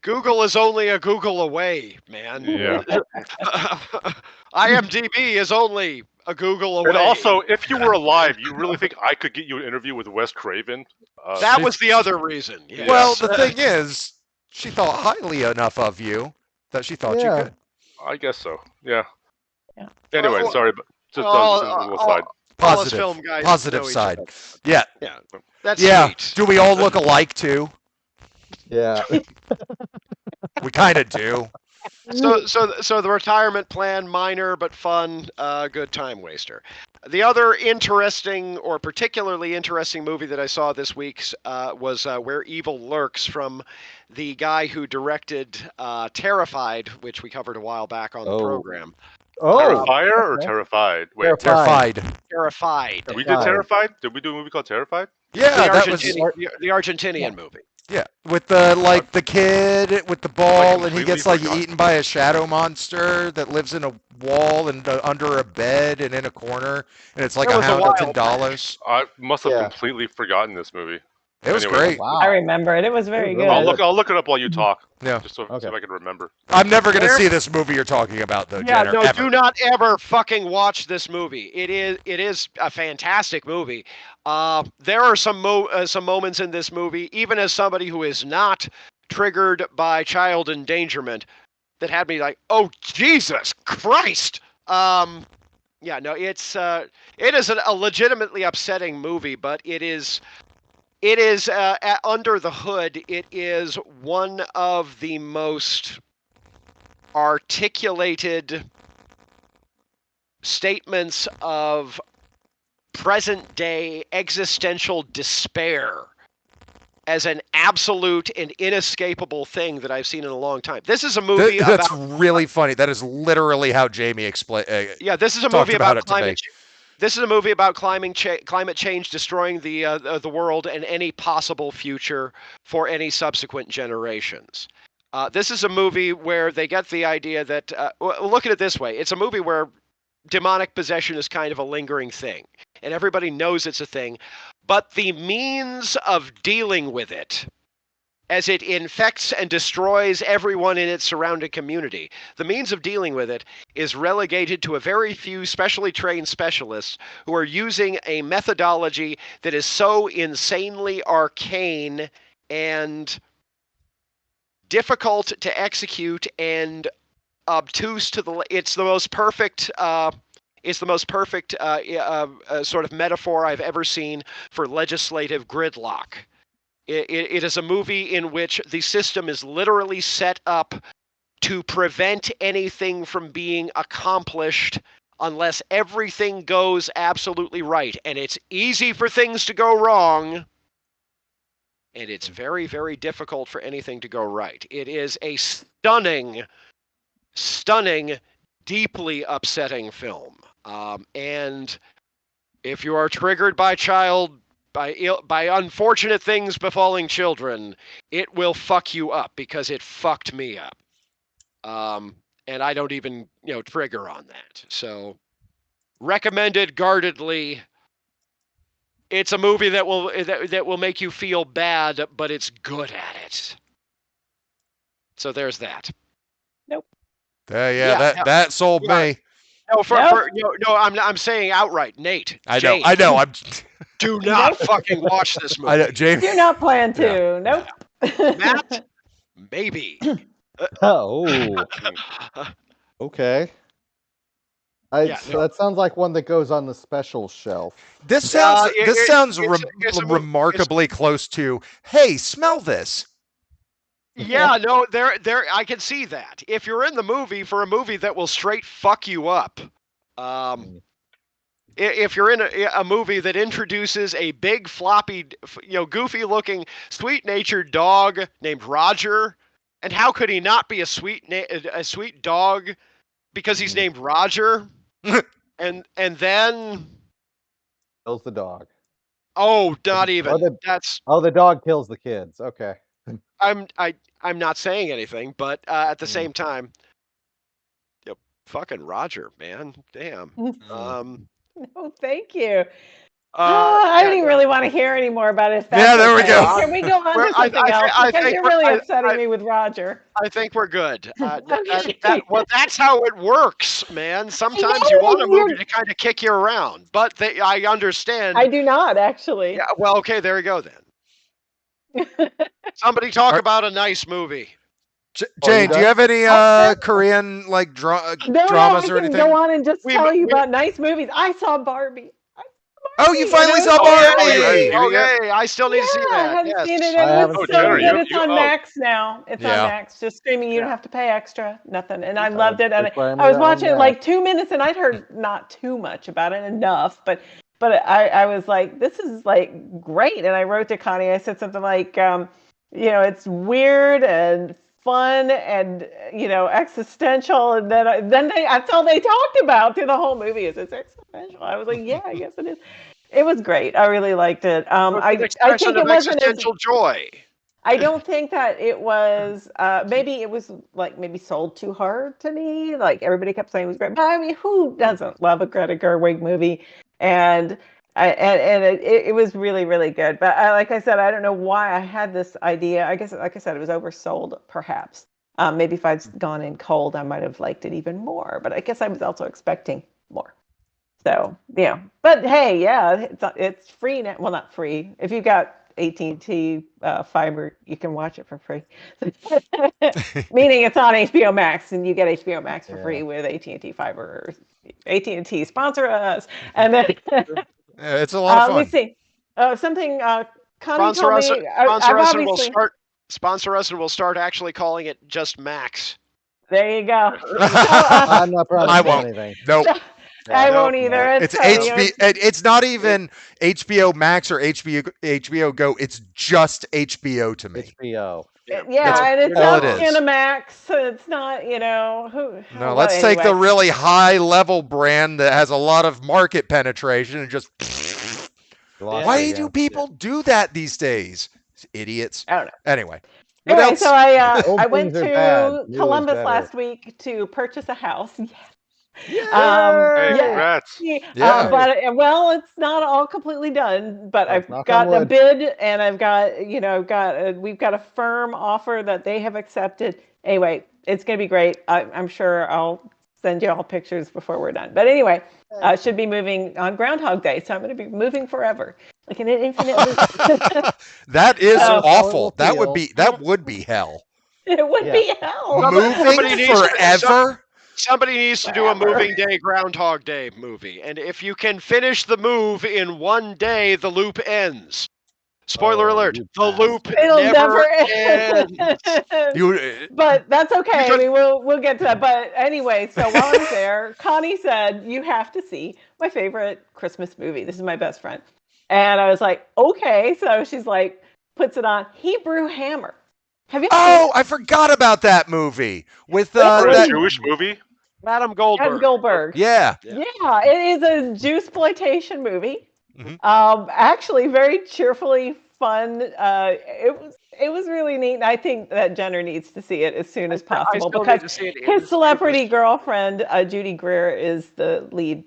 Google is only a Google away, man. Yeah. IMDb is only a Google away. And also, if you were alive, you really think I could get you an interview with Wes Craven? that was the other reason. Yes. Well, the thing is, she thought highly enough of you that she thought Yeah. you could. I guess so. Yeah. Yeah. Anyway, Well, sorry, but just all- a little all- aside. all us Positive. film guys Positive know each side. other. Yeah. Yeah, that's Yeah. sweet. Do we all look alike too? Yeah. We kind of do. So the retirement plan, minor but fun, good time waster. The other interesting or particularly interesting movie that I saw this week was Where Evil Lurks, from the guy who directed Terrified, which we covered a while back on the Oh. program. Oh. Terrifier or okay. Terrified? Wait, Terrified. Terrified. Terrified. we did Terrified. Terrified? Did we do a movie called Terrified? Yeah, the, that was the Argentinian movie. yeah. With the kid with the ball, and he completely gets like forgot. eaten by a shadow monster that lives in a wall and under a bed and in a corner, and it's like That a was a hound while of $10. I must have Yeah. completely forgotten this movie. It was Anyway. great. Wow. I remember it. It was very Really good. I'll look it up while you talk. Yeah. Just so Okay. see if I can remember. I'm never gonna Where- see this movie you're talking about though, Yeah, Jenner. no, ever. do not ever fucking watch this movie. It is a fantastic movie. There are some moments in this movie, even as somebody who is not triggered by child endangerment, that had me like, oh Jesus Christ. Yeah, no, it is a legitimately upsetting movie, but it is under the hood. It is one of the most articulated statements of present day existential despair as an absolute and inescapable thing that I've seen in a long time. This is a movie That's about really funny. That is literally how Jamie explained. yeah. This is a talked movie about about it to me. climate. This is a movie about climate change destroying the world and any possible future for any subsequent generations. This is a movie where they get the idea that look at it this way: it's a movie where demonic possession is kind of a lingering thing, and everybody knows it's a thing, but the means of dealing with it, as it infects and destroys everyone in its surrounding community, the means of dealing with it is relegated to a very few specially trained specialists who are using a methodology that is so insanely arcane and difficult to execute and obtuse to the. It's the most perfect. It's the most perfect sort of metaphor I've ever seen for legislative gridlock. It is a movie in which the system is literally set up to prevent anything from being accomplished unless everything goes absolutely right. And it's easy for things to go wrong, and it's very, very difficult for anything to go right. It is a stunning, deeply upsetting film. And if you are triggered by by unfortunate things befalling children, it will fuck you up, because it fucked me up. And I don't even, trigger on that. So, recommended guardedly. It's a movie that will make you feel bad, but it's good at it. So there's that. That sold me. No, I'm saying outright, Nate. I know. Jane, I know. I'm. do not fucking watch this movie. I know, Jamie. Do not plan to. Nope. Matt, maybe. Oh. Okay. Yeah, no. That sounds like one that goes on the special shelf. This sounds it's a remarkably close to, hey, smell this. Yeah, no, there I can see that. If you're in the movie for a movie that will straight fuck you up, if you're in a movie that introduces a big floppy, goofy looking, sweet natured dog named Roger, and how could he not be a sweet dog because he's named Roger? and then Kills the dog. oh, not even. The dog kills the kids. Okay. I'm not saying anything, but at the same time, fucking Roger, man, damn. No, thank you. I don't even really want to hear any more about it. Yeah, there we go. Can we go on to something else? Because you're really upsetting me with Roger. I think we're good. Okay. That's how it works, man. Sometimes you want a movie to kind of kick you around, but I understand. I do not, actually. Yeah, well, okay, there you go then. Somebody talk about a nice movie. Jane, do you have any Korean dramas or anything? Go on and just tell you about nice movies. I saw Barbie. Oh, you finally saw Barbie! Okay, I still need to see that. I haven't seen it. I It was haven't so seen it. good. It's on Max now. It's on Max. Just streaming. You don't have to pay extra. Nothing. And I loved it. And I was watching it like 2 minutes, and I'd heard not too much about it, enough, but I was like, this is like great. And I wrote to Connie. I said something like, it's weird and fun and existential, and then that's all they talked about through the whole movie is it's existential. I was like, yeah, I guess it is. It was great. I really liked it. I think it wasn't existential joy. I don't think that it was. Maybe it was maybe sold too hard to me. Like everybody kept saying it was great, but I mean, who doesn't love a Greta Gerwig movie? And it was really, really good. But like I said, I don't know why I had this idea. I guess, like I said, it was oversold, perhaps. Maybe if I'd gone in cold, I might have liked it even more. But I guess I was also expecting more. So, yeah. But hey, yeah, it's free now. Well, not free. If you've got AT&T fiber, you can watch it for free. Meaning it's on HBO Max, and you get HBO Max for free with AT&T fiber. AT&T sponsor us, and then it's a lot of fun. Let me see. Something Connie sponsor told me. Sponsor us, and we'll start actually calling it just Max. There you go. I'm not promising I won't. anything. Nope. I won't either. It's HBO. It's not even HBO Max or HBO Go. It's just HBO to me. HBO. Yeah, and it's not Cinemax. So it's not, No, let's take the really high level brand that has a lot of market penetration and just. Why do people do that these days? Idiots. I don't know. Anyway. So I went to Columbus last week to purchase a house. Congrats. But it's not all completely done, but I've got a bid, and I've got we've got a firm offer that they have accepted. Anyway, it's gonna be great. I'm sure I'll send you all pictures before we're done. But anyway, I should be moving on Groundhog Day, so I'm gonna be moving forever, like an infinite loop. That is awful. That would be hell. It would be hell. Moving forever. Somebody needs to do a moving day, Groundhog Day movie. And if you can finish the move in one day, the loop ends. Spoiler alert, the loop never ends. But that's okay. I mean, we'll get to that. But anyway, so while I was there, Connie said, you have to see my favorite Christmas movie. This is my best friend. And I was like, okay. So she's like, puts it on Hebrew Hammer. Have you seen it? I forgot about that movie with that Jewish movie. Adam Goldberg. Yeah. Yeah, it is a Jew-sploitation movie. Mm-hmm. Actually, very cheerfully fun. It was really neat. And I think that Jenner needs to see it as soon as possible because his celebrity girlfriend, Judy Greer, is the lead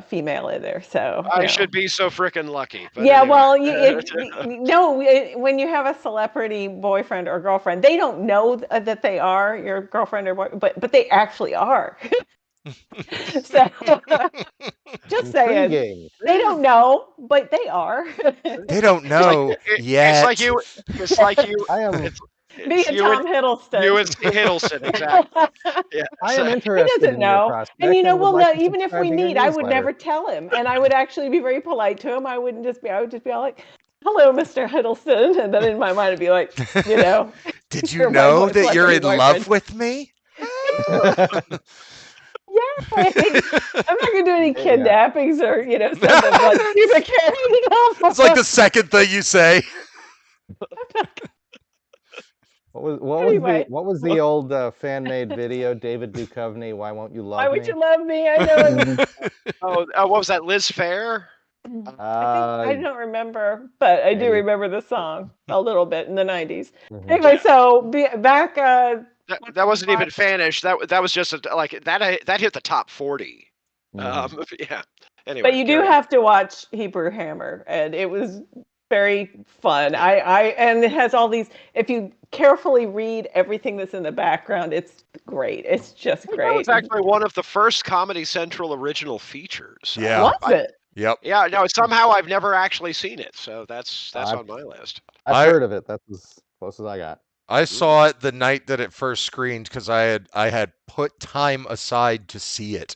female in there. So I should be so freaking lucky. But yeah, anyway. well, when you have a celebrity boyfriend or girlfriend, they don't know that they are your girlfriend or boyfriend, but they actually are. So just saying, they don't know, but they are. They don't know yet. It's like you. Me and You Tom Hiddleston. You and Hiddleston, exactly. Yeah. I so- am He interested doesn't in your know. prospect And you know, would well, like to even if subscribe we to your meet, I would newsletter. never tell him, and I would actually be very polite to him. I would just be all like, "Hello, Mr. Hiddleston," and then in my mind, I'd be like, Did you hear my know voice that like you're my in boyfriend. love with me? Yeah, I'm not gonna do any Yeah. kidnappings or send them like Cuba carrying off. It's like the second thing you say. Anyway. What was the old fan made video? David Duchovny, Why Won't You Love Why Me? would you love me? I know it. what was that? Liz Fair? I don't remember, but I do maybe. remember the song a little bit in the 90s. Mhm. Anyway, so back. That wasn't even Finnish. That was just that hit the top 40. Yeah. Anyway, But you do have to watch Hebrew Hammer, and it was very fun. And it has all these. If you carefully read everything that's in the background, it's great. It's just That great. was actually one of the first Comedy Central original features. Yeah. Was it? Yep. Yeah. No. Somehow I've never actually seen it, so that's I've- on my list. I've heard of it. That's as close as I got. I saw it the night that it first screened because I had put time aside to see it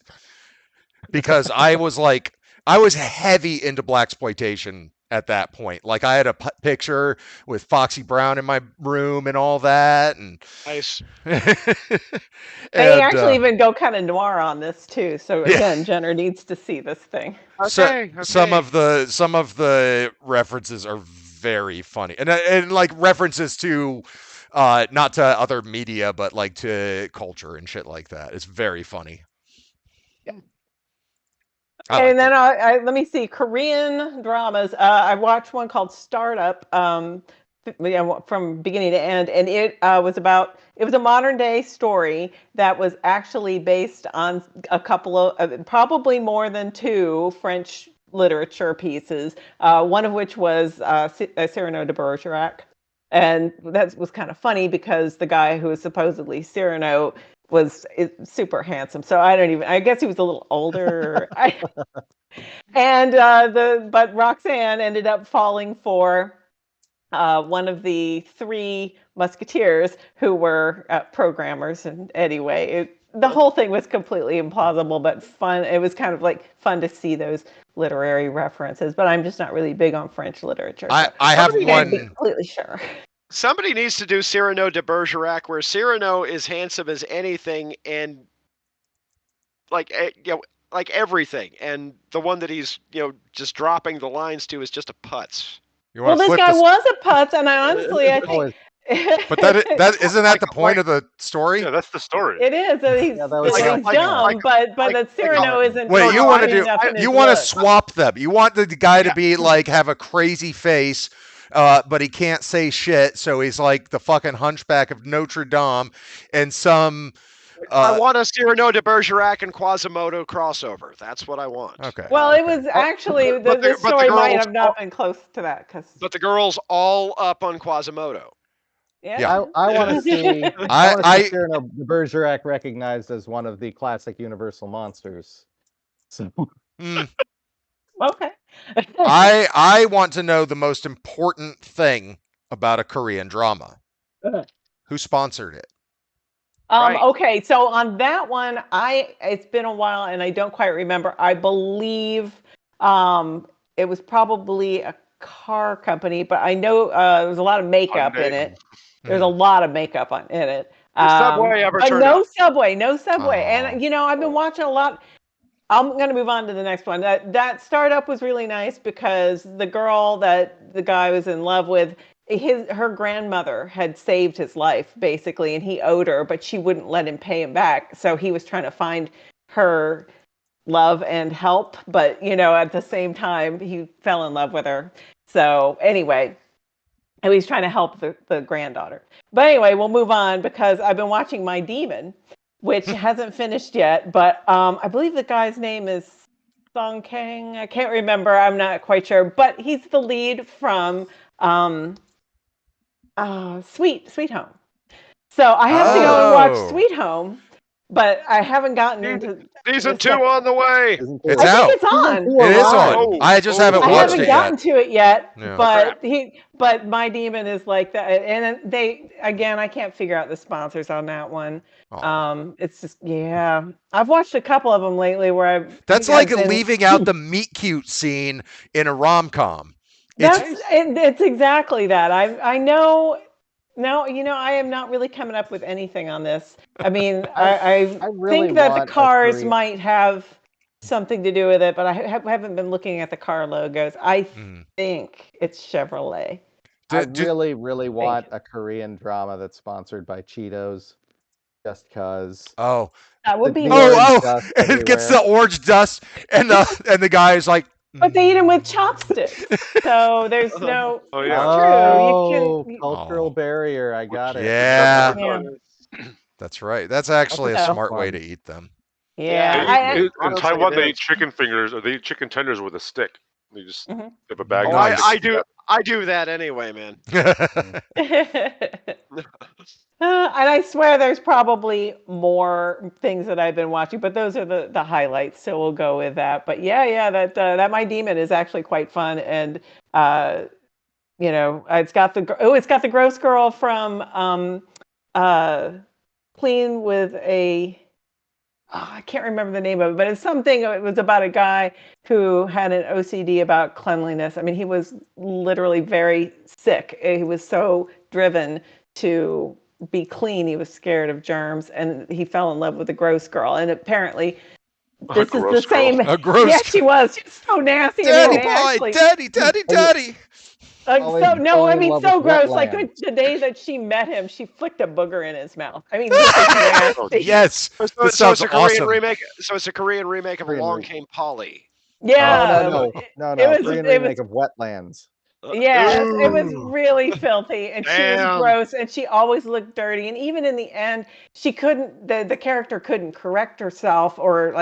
because I was heavy into blaxploitation at that point. Like I had a picture with Foxy Brown in my room and all that, and Nice. They actually even go kind of noir on this too. So again, Jenner needs to see this thing. Okay. Some of the references are very funny, and like references to not to other media, but like to culture and shit like that. It's very funny. Yeah. And then let me see Korean dramas. I watched one called Startup from beginning to end, and it was a modern day story that was actually based on a couple of probably more than two French literature pieces. One of which was Cyrano de Bergerac. And that was kind of funny because the guy who was supposedly Cyrano was super handsome. So I guess he was a little older. But Roxanne ended up falling for one of the three musketeers who were programmers. And anyway, the whole thing was completely implausible, but fun. It was kind of like fun to see those literary references, but I'm just not really big on French literature. So I have can't one. be completely sure. Somebody needs to do Cyrano de Bergerac, where Cyrano is handsome as anything and like everything, and the one that he's just dropping the lines to is just a putz. You Well, want to this flip guy this? was a putz, and I think. But that isn't that the point of the story? Yeah, that's the story. It is that he's, Yeah, that was that he's dumb, but that Cyrano isn't. Wait, you want to do? enough in his You want to looks. swap them? You want the guy to be like have a crazy face, but he can't say shit, so he's like the fucking Hunchback of Notre Dame, and some. I want a Cyrano de Bergerac and Quasimodo crossover. That's what I want. Okay. Well, it was actually the story might have not been close to that because. But the girls all up on Quasimodo. Yeah. I want to see. I want to see Cyrano de Bergerac recognized as one of the classic Universal monsters. So. Okay. I want to know the most important thing about a Korean drama. Who sponsored it? Right. Okay, so on that one, it's been a while and I don't quite remember. I believe it was probably a car company, but I know there was a lot of makeup in it. There's a lot of makeup in it. Subway ever but turned no up? Subway, no Subway. Oh. And I've been watching a lot. I'm going to move on to the next one. That Startup was really nice because the girl that the guy was in love with, her grandmother had saved his life basically, and he owed her, but she wouldn't let him pay him back. So he was trying to find her love and help, but at the same time he fell in love with her. So anyway, and he's trying to help the granddaughter. But anyway, we'll move on because I've been watching My Demon, which hasn't finished yet, but I believe the guy's name is Song Kang. I can't remember. I'm not quite sure, but he's the lead from Sweet Home. So I have to go and watch Sweet Home but I haven't gotten into Season the 2 second. on the way. Season 2. It's I out. think it's on. It is on. Oh, I just haven't oh, I watched haven't it gotten yet. to it yet, Yeah. but my demon is like that, and they again I can't figure out the sponsors on that one. Aw. It's just I've watched a couple of them lately where That's like leaving out the meet cute scene in a rom-com. It's exactly that. I know. No, I am not really coming up with anything on this. I mean, I really think that the want a cars Korean- might have something to do with it, but I haven't been looking at the car logos. I think it's Chevrolet. I really, really want a Korean drama that's sponsored by Cheetos, just cause. Oh. That would be dust And it gets the everywhere. orange dust, and the guy is like, But they eat them with chopsticks, so there's no. Oh, It's yeah. true. You can. Cultural barrier. I got it. yeah, Yeah. that's right. That's actually a So- smart way fun. to eat them. Yeah. In honestly, Taiwan, it they is. eat chicken fingers, or they eat chicken tenders with a stick. You just Mhm. have a bag. Oh, of Nice. sticks. I do that anyway, man. And I swear there's probably more things that I've been watching, but those are the highlights, so we'll go with that. But yeah, that My Demon is actually quite fun, and it's got the gross girl from Clean with a I can't remember the name of it, but it's something. It was about a guy who had an OCD about cleanliness. I mean, he was literally very sick. He was so driven to be clean. He was scared of germs, and he fell in love with a gross girl. And apparently, this is the gross girl. same. A gross Yeah, she was. She's so nasty. Daddy they boy, actually- daddy. Falling in love so with gross. Like wetlands. the day that she met him, she flicked a booger in his mouth. I mean, this is nasty. Yes, So this sounds it's a Korean awesome. remake. So it's a Korean remake of Korean Along remake. Came Polly. Yeah. No. it was- Korean it remake was- of Wetlands. Yes, it was Ooh. really filthy, and she was Damn. gross, and she always looked dirty. And even in the end, she couldn't. The character couldn't correct herself or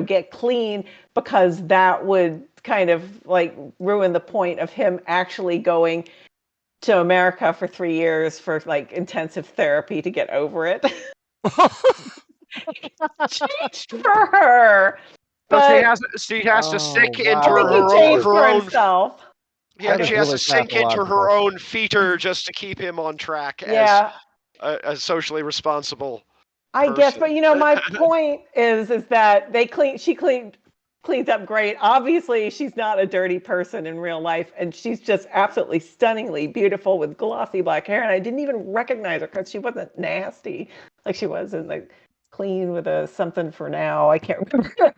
get clean, because that would kind of like ruin the point of him actually going to America for 3 years for like intensive therapy to get over it. Changed for her, So but she has to sink wow. into I think her he changed her for own. himself. Yeah, That she is has really to sink into her pathological. own feeder just to keep him on track Yeah. as a socially responsible. I guess, person. but my point is that she cleans up great. Obviously, she's not a dirty person in real life, and she's just absolutely stunningly beautiful with glossy black hair. And I didn't even recognize her because she wasn't nasty like she was in the Clean with a something for now. I can't remember.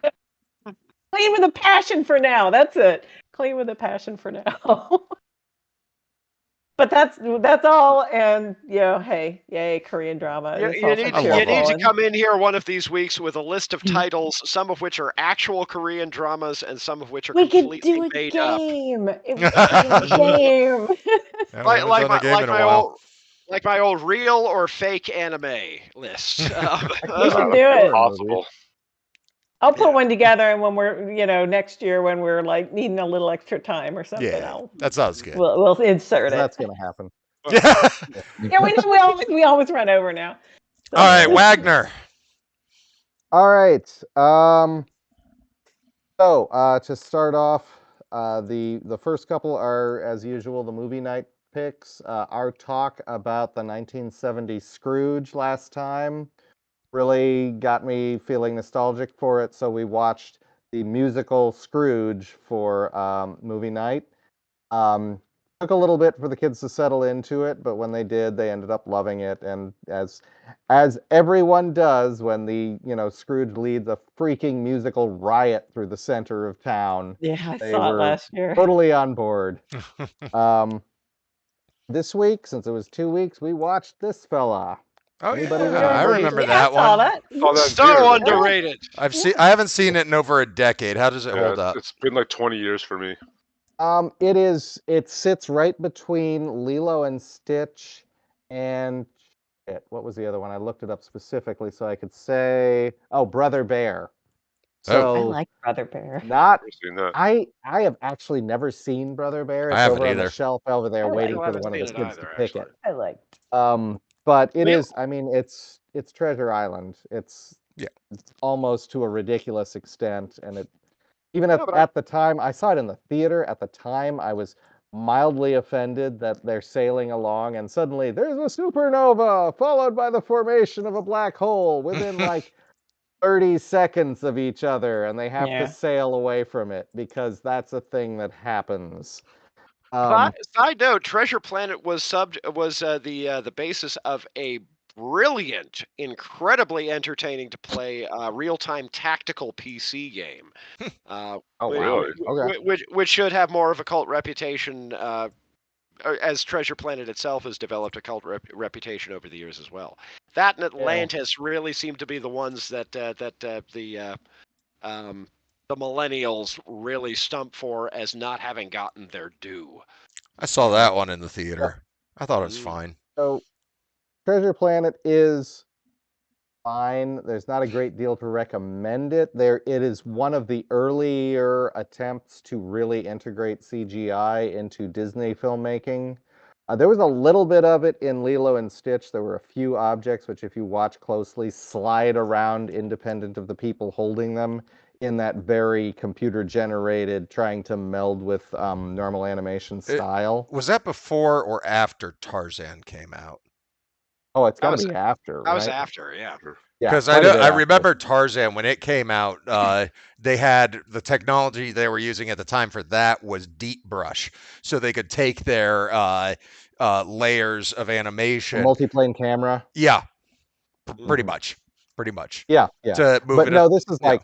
Clean with a passion for now. That's it. Clean with a passion for now. But that's all, and hey, yay, Korean drama. You, It's you also need, I you love cheerful need to and- come in here one of these weeks with a list of titles, some of which are actual Korean dramas and some of which are We could completely do a made up. game. It would be a game. Yeah, we haven't done a game in a while. Like my old real or fake anime list. We should do it. Possible. I'll put one together, and when we're, next year when we're like needing a little extra time or something, Yeah, that sounds good. we'll insert it. That's gonna happen. Yeah. Yeah, we always run over now. So- All right, Wagner. All right. So to start off, the first couple are, as usual, the movie night picks. Our talk about the 1970 Scrooge last time really got me feeling nostalgic for it, so we watched the musical Scrooge for movie night. Took a little bit for the kids to settle into it, but when they did, they ended up loving it. And as everyone does when the Scrooge leads a freaking musical riot through the center of town, Yeah, I they saw it were last year. totally on board. This week, since it was 2 weeks, we watched this fella. Oh yeah, Anybody I remember? remember Yeah, that I saw one. that. Saw that in So theaters. underrated. I haven't seen it in over a decade. How does it hold up? It's been like 20 years for me. It sits right between Lilo and Stitch and what was the other one? I looked it up specifically so I could say, Brother Bear. So I like Brother Bear. not I've seen that. I have actually never seen Brother Bear. It's I haven't over on either. the shelf over there I like waiting it. for I haven't one of the seen it kids to either, pick actually. it. I like. But it Lilo- is, I mean, it's Treasure Island. It's Yeah. almost to a ridiculous extent. And it, even at, No, but at the time, I saw it in the theater. At the time, I was mildly offended that they're sailing along and suddenly there's a supernova followed by the formation of a black hole within like 30 seconds of each other, and they have to Yeah. sail away from it because that's a thing that happens. Um, Side note: Treasure Planet was the basis of a brilliant, incredibly entertaining to play real-time tactical PC game. oh Whi- wow, Really? okay. which should have more of a cult reputation, as Treasure Planet itself has developed a cult reputation over the years as well. That and Atlantis really seem to be the ones that the millennials really stump for as not having gotten their due. I saw Yeah. that one in the theater. I thought it was Mm. fine. So Treasure Planet is fine. There's not a great deal to recommend it. It is one of the earlier attempts to really integrate CGI into Disney filmmaking. There was a little bit of it in Lilo and Stitch. There were a few objects which, if you watch closely, slide around independent of the people holding them in that very computer-generated, trying to meld with normal animation style. Was that before or after Tarzan came out? Oh, it's got to was- be after, That was right? after, yeah. Yeah, Because quite a bit I after. remember Tarzan when it came out. They had the technology they were using at the time for that was deep brush, so they could take their layers of A animation. multi-plane camera. Yeah, pretty Mhm. much, pretty much. Yeah, yeah. To move But it. no, this is yeah.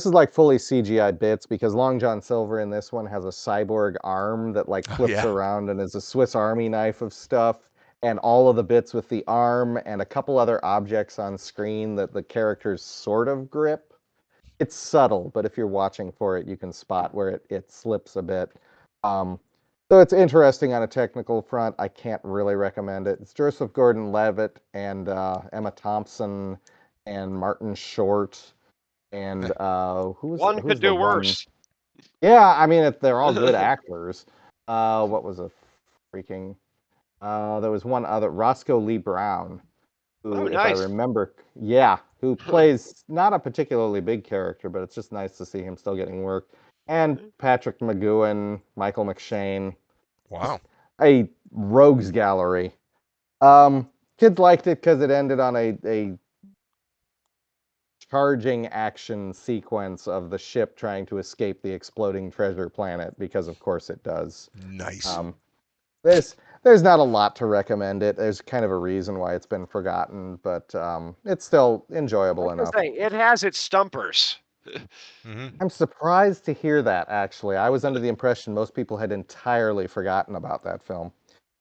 like fully CGI bits because Long John Silver in this one has a cyborg arm that like Oh, flips yeah. around and is a Swiss Army knife of stuff, and all of the bits with the arm and a couple other objects on screen that the characters sort of grip. It's subtle, but if you're watching for it, you can spot where it slips a bit. Um, so it's interesting on a technical front. I can't really recommend it. It's Joseph Gordon-Levitt and Emma Thompson and Martin Short and One who's could the do one? worse. Yeah, I mean they're all good actors. What was a freaking? There was one other, Roscoe Lee Brown, Oh, who, if I nice. remember, yeah, who plays not a particularly big character, but it's just nice to see him still getting work. And Patrick McGowan, Michael McShane, Wow. a rogues gallery. Kids liked it because it ended on a charging action sequence of the ship trying to escape the exploding treasure planet, because of course it does. Nice. There's not a lot to recommend it. There's kind of a reason why it's been forgotten, but it's still enjoyable Like I enough. say, it has its stumpers. hmm I'm surprised to hear that, actually. I was under the impression most people had entirely forgotten about that film.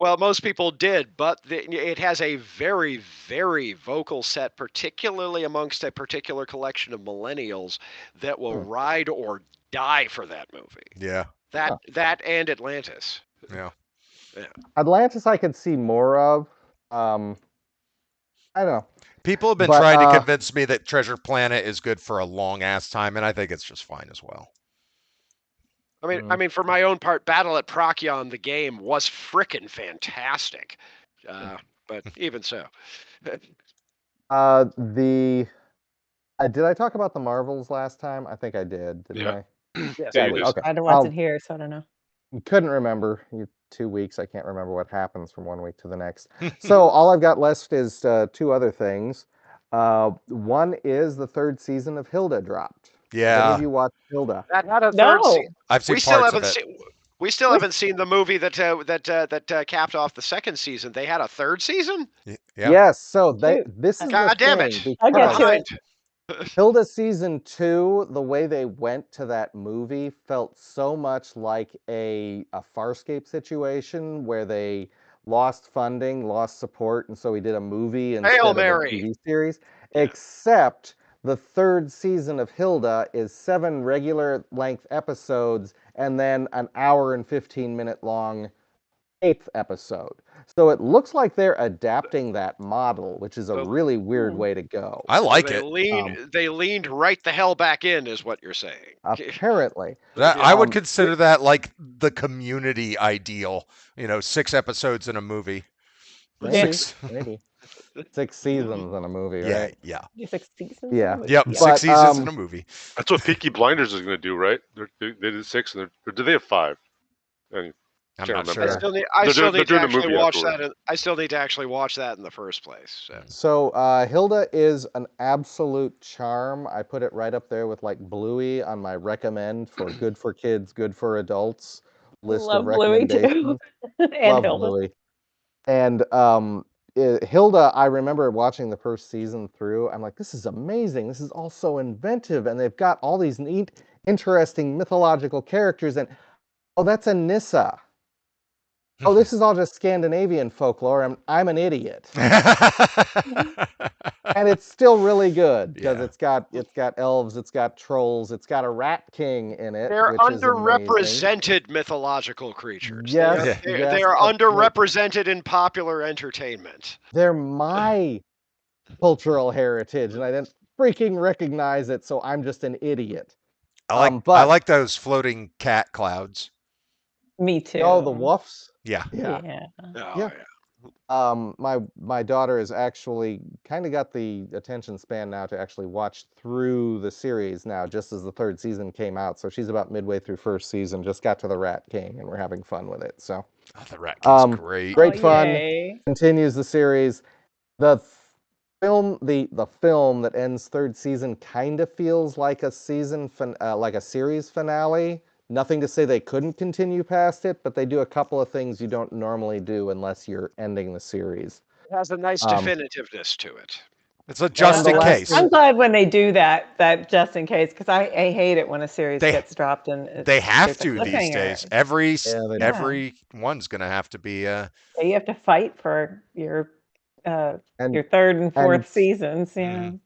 Well, most people did, but it has a very, very vocal set, particularly amongst a particular collection of millennials that will ride or die for that movie. Yeah. That and Atlantis. Yeah. Atlantis I could see more of. I don't know. People have been But, trying to convince me that Treasure Planet is good for a long ass time, and I think it's just fine as well. I mean, for my own part, Battle at Procyon, the game, was frickin' fantastic. But even so. did I talk about the Marvels last time? I think I did, didn't Yeah. I? Yes. Yeah, I you did. did. Okay. I wasn't here, so I don't know. Couldn't remember. 2 weeks. I can't remember what happens from 1 week to the next. So all I've got left is two other things. One is the third season of Hilda dropped. Have any Yeah. of you watched Hilda? That had a third No. season. I've seen We still parts of haven't it. seen. We still haven't seen the movie that capped off the second season. They had a third season. Yeah. Yes. So Shoot. this is God the damn thing, it! I'll get because to it. Hilda season 2, the way they went to that movie felt so much like a Farscape situation where they lost funding, lost support, and so we did a movie instead Hail of a Mary. TV series. Yeah. Except the third season of Hilda is 7 regular length episodes and then an hour and 15-minute long 8th episode. So it looks like they're adapting that model, which is a So- really weird way to go. I like they it. They leaned right the hell back in, is what you're saying. Apparently. I would Um, consider that like the Community ideal. 6 episodes in a movie. Maybe, Six. maybe 6 seasons in a movie, Yeah, right? yeah. 6 seasons. Yeah. Yep, But, 6 seasons in a movie. That's what Peaky Blinders is going to do, right? They did 6, or do they have 5? I I'm can't not remember. sure. I They're still doing- need they're to doing a actually movie watch afterwards. that. I still need to actually watch that in the first place. So. So Hilda is an absolute charm. I put it right up there with like Bluey on my recommend for good for kids, good for adults list Love of Bluey too. recommendations. And Love Hilda. Bluey. And Hilda, I remember watching the first season through. I'm like, this is amazing. This is all so inventive, and they've got all these neat, interesting mythological characters. And oh, that's a Nissa. Oh, this is all just Scandinavian folklore. I'm an idiot. And it's still really good because Yeah. it's got elves, it's got trolls, it's got a rat king in it, They're which is amazing. underrepresented mythological creatures. Yes, they yes, are but underrepresented in popular entertainment. they're my cultural heritage, and I didn't freaking recognize it, so I'm just an idiot. I But like those floating cat clouds. Me too. oh, the woofs. Yeah. Yeah. Oh, Yeah. My daughter has actually kind of got the attention span now to actually watch through the series now, just as the 3rd season came out. So she's about midway through 1st season, just got to the Rat King, and we're having fun with it. So Oh, the Rat King's great. great Oh, fun. yay. Continues the series. The film, the film that ends 3rd season, kind of feels like a like a series finale. Nothing to say they couldn't continue past it, but they do a couple of things you don't normally do unless you're ending the series. it has a nice definitiveness to it. It's a just the in last case. I'm glad when they do that just in case, because I hate it when a series They- gets dropped and They have there's a to these days. cliffhanger. they do. Every one's gonna have to be. You have to fight for your And 3rd and 4th and- seasons. Yeah. Mhm.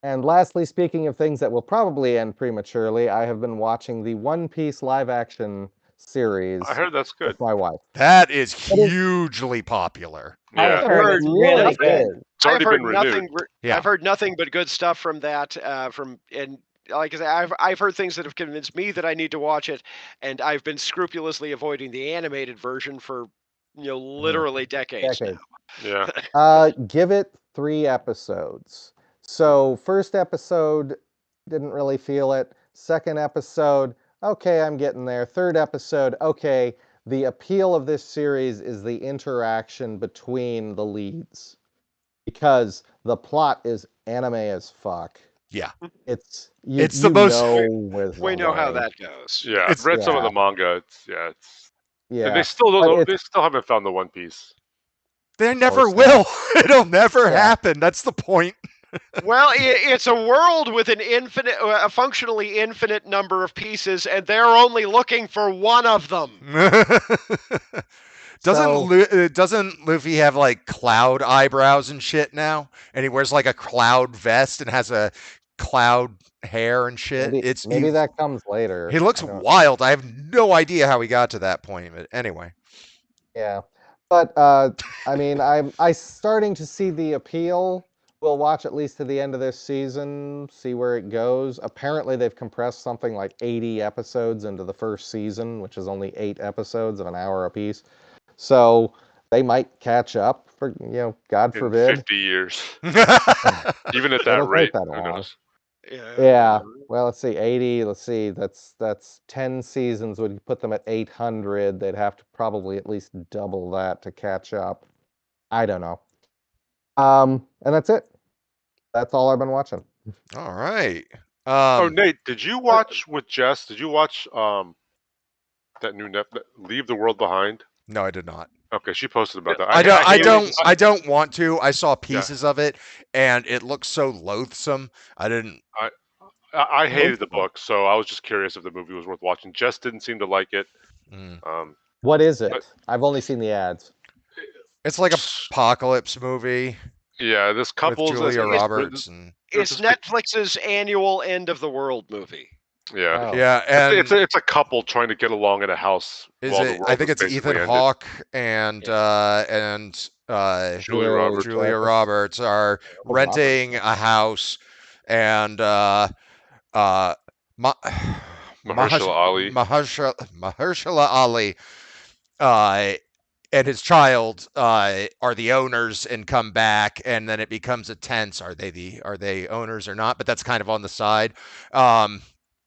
And lastly, speaking of things that will probably end prematurely, I have been watching the One Piece live action series I heard that's good. with my wife. That is It is- hugely popular. I've Yeah, heard it's really good. it's already been renewed. Yeah. I've heard nothing but good stuff from that. And like I said, I've heard things that have convinced me that I need to watch it, and I've been scrupulously avoiding the animated version for literally decades now. Yeah. Give it 3 episodes. So 1st episode, didn't really feel it. 2nd episode, okay, I'm getting there. 3rd episode, okay. The appeal of this series is the interaction between the leads, because the plot is anime as fuck. Yeah. It's the most- We know how that goes. Yeah, I've read some of the manga. It's Yeah. and they still But don't. They still haven't found the One Piece. They never course will. It'll never Yeah. happen. That's the point. Well, it's a world with a functionally infinite number of pieces, and they're only looking for one of them. Doesn't Luffy have like cloud eyebrows and shit now? And he wears like a cloud vest and has a cloud hair and shit. Maybe that comes later. He looks I don't- wild. I have no idea how he got to that point. But anyway. Yeah, but I mean, I'm starting to see the appeal. We'll watch at least to the end of this season, see where it goes. Apparently, they've compressed something like 80 episodes into the 1st season, which is only 8 episodes of an hour apiece. So they might catch up. For God In forbid. 50 years, even at that It'll rate. take that Who long. knows? Yeah. Well, let's see. 80. Let's see. That's 10 seasons would put them at 800. They'd have to probably at least double that to catch up. I don't know. And that's it. That's all I've been watching. All right. Oh, Nate, did you watch with Jess? Did you watch that new Leave the World Behind? No, I did not. Okay, she posted about that. I don't want to. I saw pieces of it, and it looks so loathsome. I didn't. I hated the book, so I was just curious if the movie was worth watching. Jess didn't seem to like it. What is it? I've only seen the ads. It's like a apocalypse movie. Yeah, this couple with Julia Roberts and it's Netflix's annual end of the world movie. Yeah, Oh. yeah, and it's a couple trying to get along in a house. I think it's Ethan Hawke and Julia Roberts. Julia Roberts are renting a house, and Mahershala Ali. Mahershala Ali and his child are the owners and come back, and then it becomes a tense. Are they owners or not? But that's kind of on the side.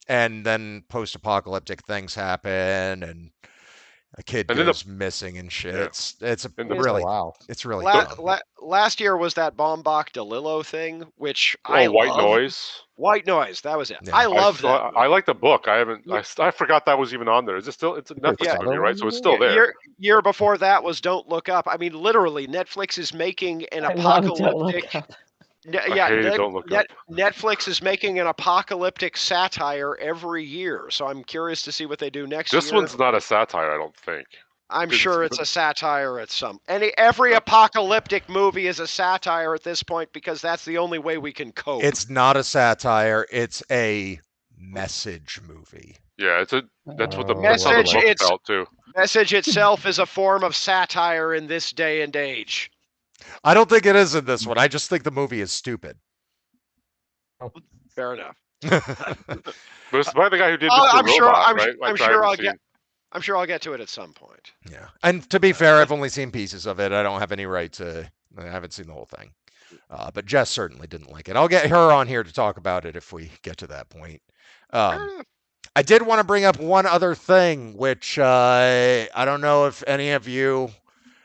And then post-apocalyptic things happen, and a kid And then goes missing and shit. Yeah. It's And the- really Wow. it's really La- dumb. last year was that Bombach DeLillo thing, which Oh, I White love. Noise. White Noise, that was it. Yeah. I love that. I like the book. I haven't. Yeah. I forgot that was even on there. Is it still? It's a Netflix Yeah. movie, right? So it's still there. Year before that was Don't Look Up. I mean, literally, Netflix is making an I love Don't apocalyptic. Look Up. I hated Don't Look Up. Netflix is making an apocalyptic satire every year, so I'm curious to see what they do next year. This one's not a satire, I don't think. I'm sure it's a satire at some. Every apocalyptic movie is a satire at this point because that's the only way we can cope. It's not a satire. It's a message movie. Yeah, that's what the Message, book it's- felt too. Message itself is a form of satire in this day and age. I don't think it is in this one. I just think the movie is stupid. Fair enough. But it's by the guy who did Oh, Mr. I'm sure- Robot, I'm- right? I'm Which I sure haven't I'll seen. get- I'm sure I'll get to it at some point. Yeah. And to be fair, I've only seen pieces of it. I don't have any right to. I haven't seen the whole thing. But Jess certainly didn't like it. I'll get her on here to talk about it if we get to that point. I did want to bring up one other thing, which I don't know if any of you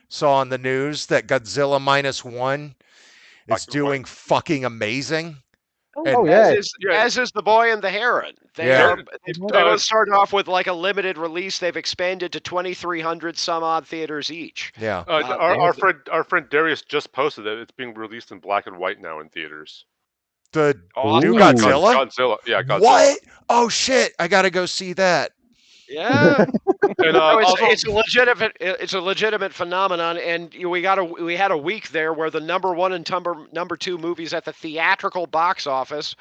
saw on the news that Godzilla -1 is doing fucking amazing. Oh, yeah. As is The Boy and the Heron. They Yeah. they both started off with like a limited release. They've expanded to 2,300 some odd theaters each. Yeah. Our friend Darius just posted that it's being released in black and white now in theaters. The Awesome. new Ooh. Godzilla? Godzilla, yeah, Godzilla. What? Oh shit! I gotta go see that. Yeah. And, No, also, it's a legitimate phenomenon, and we had a week there where the number one and number two movies at the theatrical box office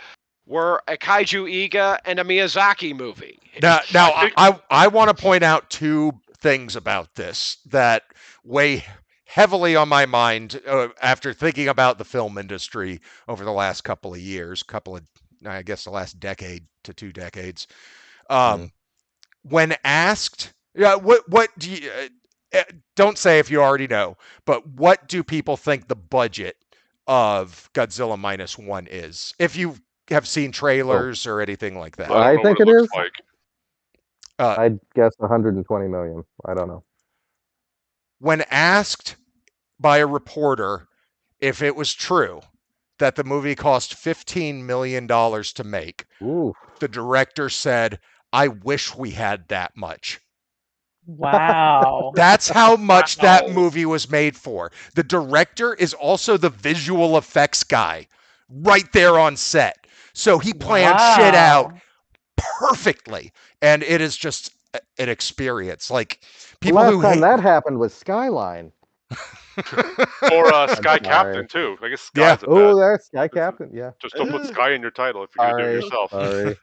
were a Kaiju Iga and a Miyazaki movie. Now, think- I want to point out two things about this that weigh heavily on my mind after thinking about the film industry over the last couple of years, I guess the last decade to 2 decades. When asked, what do you? Don't say if you already know, but what do people think the budget of Godzilla -1 is? If you have seen trailers or anything like that. I don't know think what it looks is. like. I'd guess 120 million. I don't know. When asked by a reporter if it was true that the movie cost $15 million to make, Ooh. the director said, "I wish we had that much." Wow. That's how much Wow. that movie was made for. The director is also the visual effects guy right there on set. So he planned shit out perfectly. And it is just an experience. Like The people last who time hate... that happened was Skyline. Or Sky sorry. Captain too. I guess Yeah. Sky's at Oh, that. that's Sky Captain. Yeah. Just don't put Sky in your title if you're gonna do it yourself. Sorry.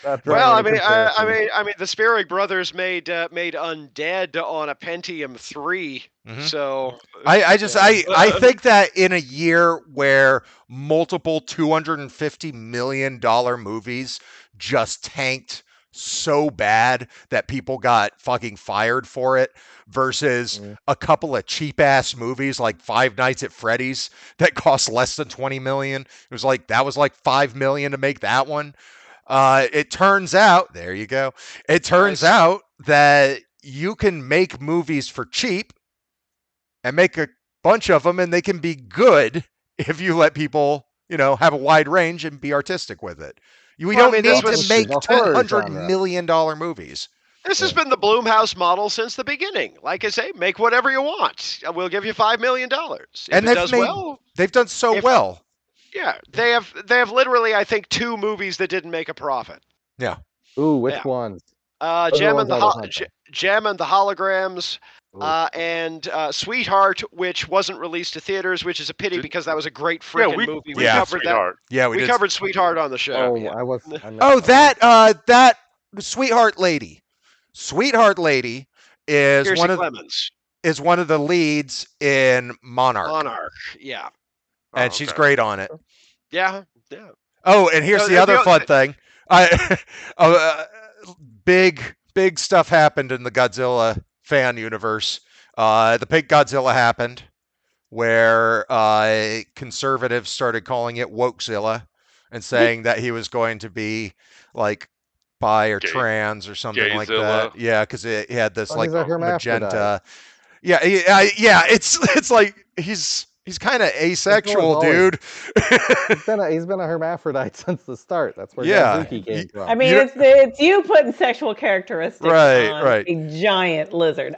Not Well, I drawing mean, any I comparison. mean, the Spearig brothers made Undead on a Pentium 3. Mhm. So I think that in a year where multiple $250 million movies just tanked so bad that people got fucking fired for it versus a couple of cheap ass movies like Five Nights at Freddy's that cost less than 20 million. It was like $5 million to make that one. It turns out, there you go. It turns out that you can make movies for cheap and make a bunch of them, and they can be good if you let people, have a wide range and be artistic with it. We don't need to make $200 million movies. this has been the Blumhouse model since the beginning. Like I say, make whatever you want. We'll give you $5 million. If And it does well, they've done so if- well. yeah, they have literally, I think, 2 movies that didn't make a profit. Ooh, which Yeah. ones? Gem ones and I was hunting. Gem and the Holograms, Ooh. and Sweetheart, which wasn't released to theaters, which is a pity because that was a great freaking movie. We Yeah. did Sweetheart. Yeah, We did. covered Sweetheart on the show. Oh, yeah. I missed Oh, that that Sweetheart Lady. Sweetheart Lady is Kiersey one of Clemens, the leads in Monarch, Monarch. Yeah, and Oh, she's okay. great on it. yeah. Oh, and here's No, the the other o- fun thing. Big stuff happened in the Godzilla fan universe. The Pink Godzilla happened, where conservatives started calling it Wokezilla and saying that he was going to be like bi or Gay- trans or something like Gayzilla. that. Yeah, because it had this Well, like he's a hermaphrodite. magenta. Yeah, yeah. It's like he's kind of asexual, always- dude. He's been a hermaphrodite since the start. That's where Yeah. Godzuki came from. I mean, You- it's you putting sexual characteristics Right, on right. a giant lizard.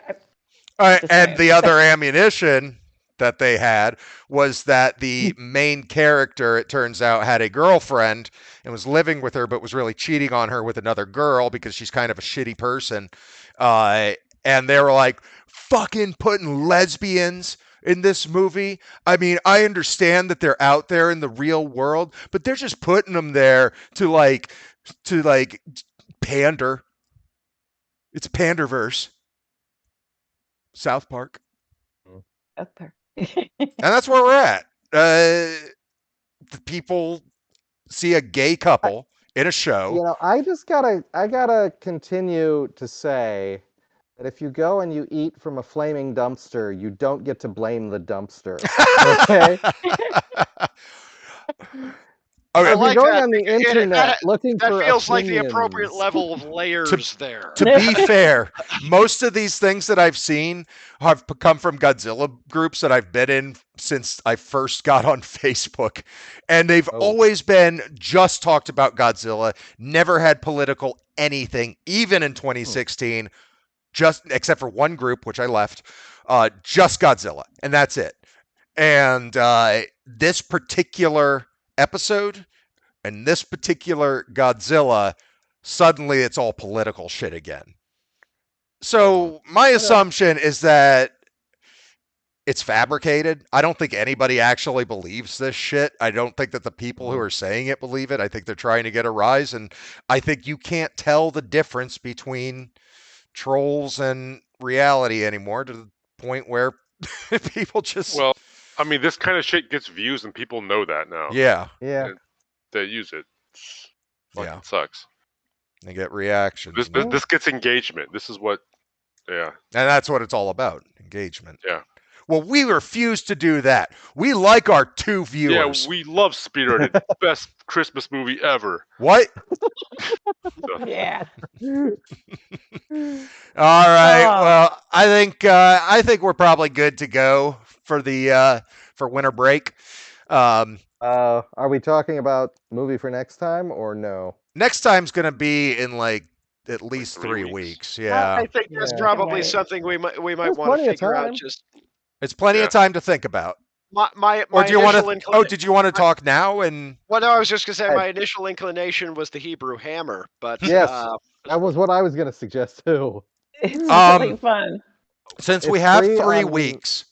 And saying. the other ammunition that they had was that the main character, it turns out, had a girlfriend and was living with her, but was really cheating on her with another girl because she's kind of a shitty person. And they were like, fucking putting lesbians in this movie. I mean, I understand that they're out there in the real world, but they're just putting them there to pander. It's a panderverse. South Park. Okay. And that's where we're at. The people see a gay couple in a show. You know, I gotta continue to say that if you go and you eat from a flaming dumpster, you don't get to blame the dumpster. Okay? Okay. I If you're like going that. on the internet looking That for feels like the appropriate opinions. level of layers there. To be fair, most of these things that I've seen have come from Godzilla groups that I've been in since I first got on Facebook. And they've always been just talked about Godzilla, never had political anything, even in 2016, just except for one group, which I left, just Godzilla. And that's it. And this particular episode and this particular Godzilla, suddenly it's all political shit again. So my assumption is that it's fabricated. I don't think anybody actually believes this shit. I don't think that the people who are saying it believe it. I think they're trying to get a rise, and I think you can't tell the difference between trolls and reality anymore, to the point where people just Well, I mean, this kind of shit gets views, and people know that now. yeah, They use it. Fucking sucks. They get reactions. This gets engagement. This is what, yeah. And that's what it's all about, engagement. Yeah. Well, we refuse to do that. We like our 2 viewers. Yeah, we love Spirited. Best Christmas movie ever. What? Yeah. All right. Well, I think we're probably good to go for the for winter break. Are we talking about movie for next time or no? Next time's gonna be in like at least 3 3 weeks. Yeah, I think that's probably something we might There's want to plenty of figure out. time. Just it's plenty of time to think about. my Or do you want initial to? Oh, did you want to talk now? And Well, no, I was just gonna say my initial inclination was the Hebrew hammer, but Yes. That was what I was going to suggest too. It's really fun. since we It's have free 3 on- weeks,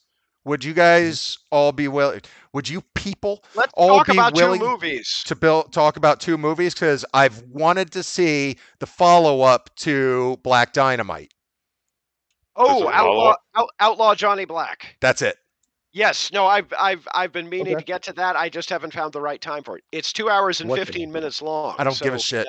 would you guys all be willing? Would you people let's all talk be about 2 willing movies. to talk about 2 movies? Because I've wanted to see the follow-up to Black Dynamite. Oh, Outlaw Johnny Black. That's it. Yes, no, I've been meaning to get to that. I just haven't found the right time for it. It's 2 hours and 15 minutes long. I don't give a shit.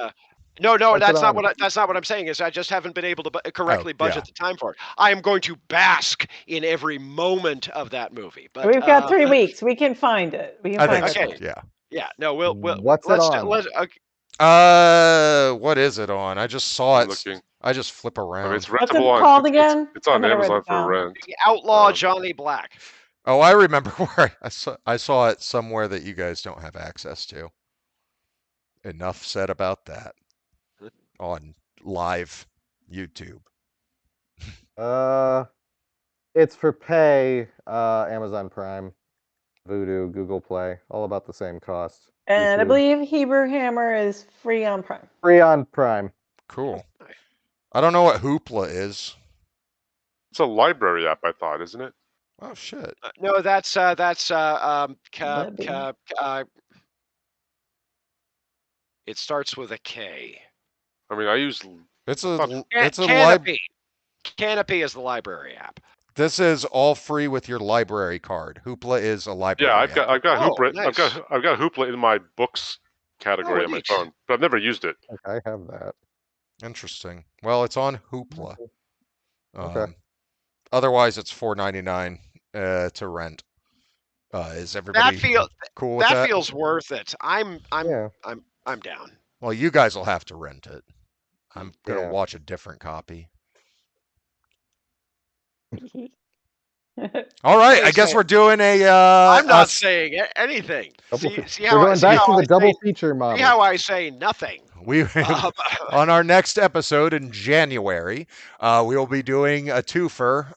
No, What's that's it not on? that's not what I'm saying. Is I just haven't been able to correctly budget yeah. the time for it. I am going to bask in every moment of that movie. But We've got 3 weeks. We can find it. We can I find think it. so. Yeah. yeah, no, we'll What's it let's on? What is it on? I just saw I'm it. looking. I just flip I around. mean, it's What's it rentable on. called again? It's on I'm gonna write Amazon it for down. rent. The Outlaw Johnny Black. Oh, I remember where I saw it somewhere that you guys don't have access to. Enough said about that on live YouTube. It's for pay, Amazon Prime, Vudu, Google Play, all about the same cost. And I YouTube. believe Hebrew Hammer is free on Prime. Free on Prime. Cool. I don't know what Hoopla is. It's a library app, I thought, isn't it? Oh shit. No, that's it starts with a K. I mean, I use. It's thought- a it's a Canopy. Canopy is the library app. This is all free with your library card. Hoopla is a library. Yeah, app. I've got Oh, Hoopla. nice. I've got Hoopla in my books category on my neat. phone, but I've never used it. Okay, I have that. Interesting. Well, it's on Hoopla. Okay. Otherwise, it's $4.99 to rent. Is everybody cool with that? That feels worth it. I'm Yeah. down. Well, you guys will have to rent it. I'm gonna Yeah. watch a different copy. All right, I guess we're doing a. I'm not saying anything. See how We're going back to the double say, feature model. See how I say nothing. We on our next episode in January, we will be doing a twofer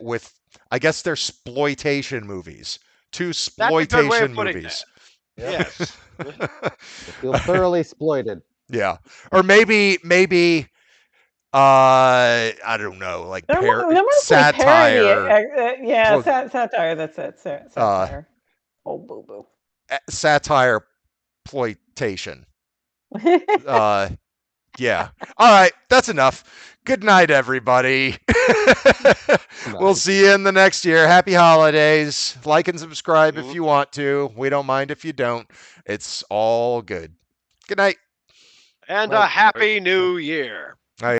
with, I guess they're exploitation movies. Two exploitation movies. Yes. Feel thoroughly exploited. Yeah, or maybe I don't know, like satire. Satire. That's it. Satire. Oh, boo boo. Satire exploitation. Yeah. All right, that's enough. Good night, everybody. We'll see you in the next year. Happy holidays. Like and subscribe if you want to. We don't mind if you don't. It's all good. Good night. And a happy new year.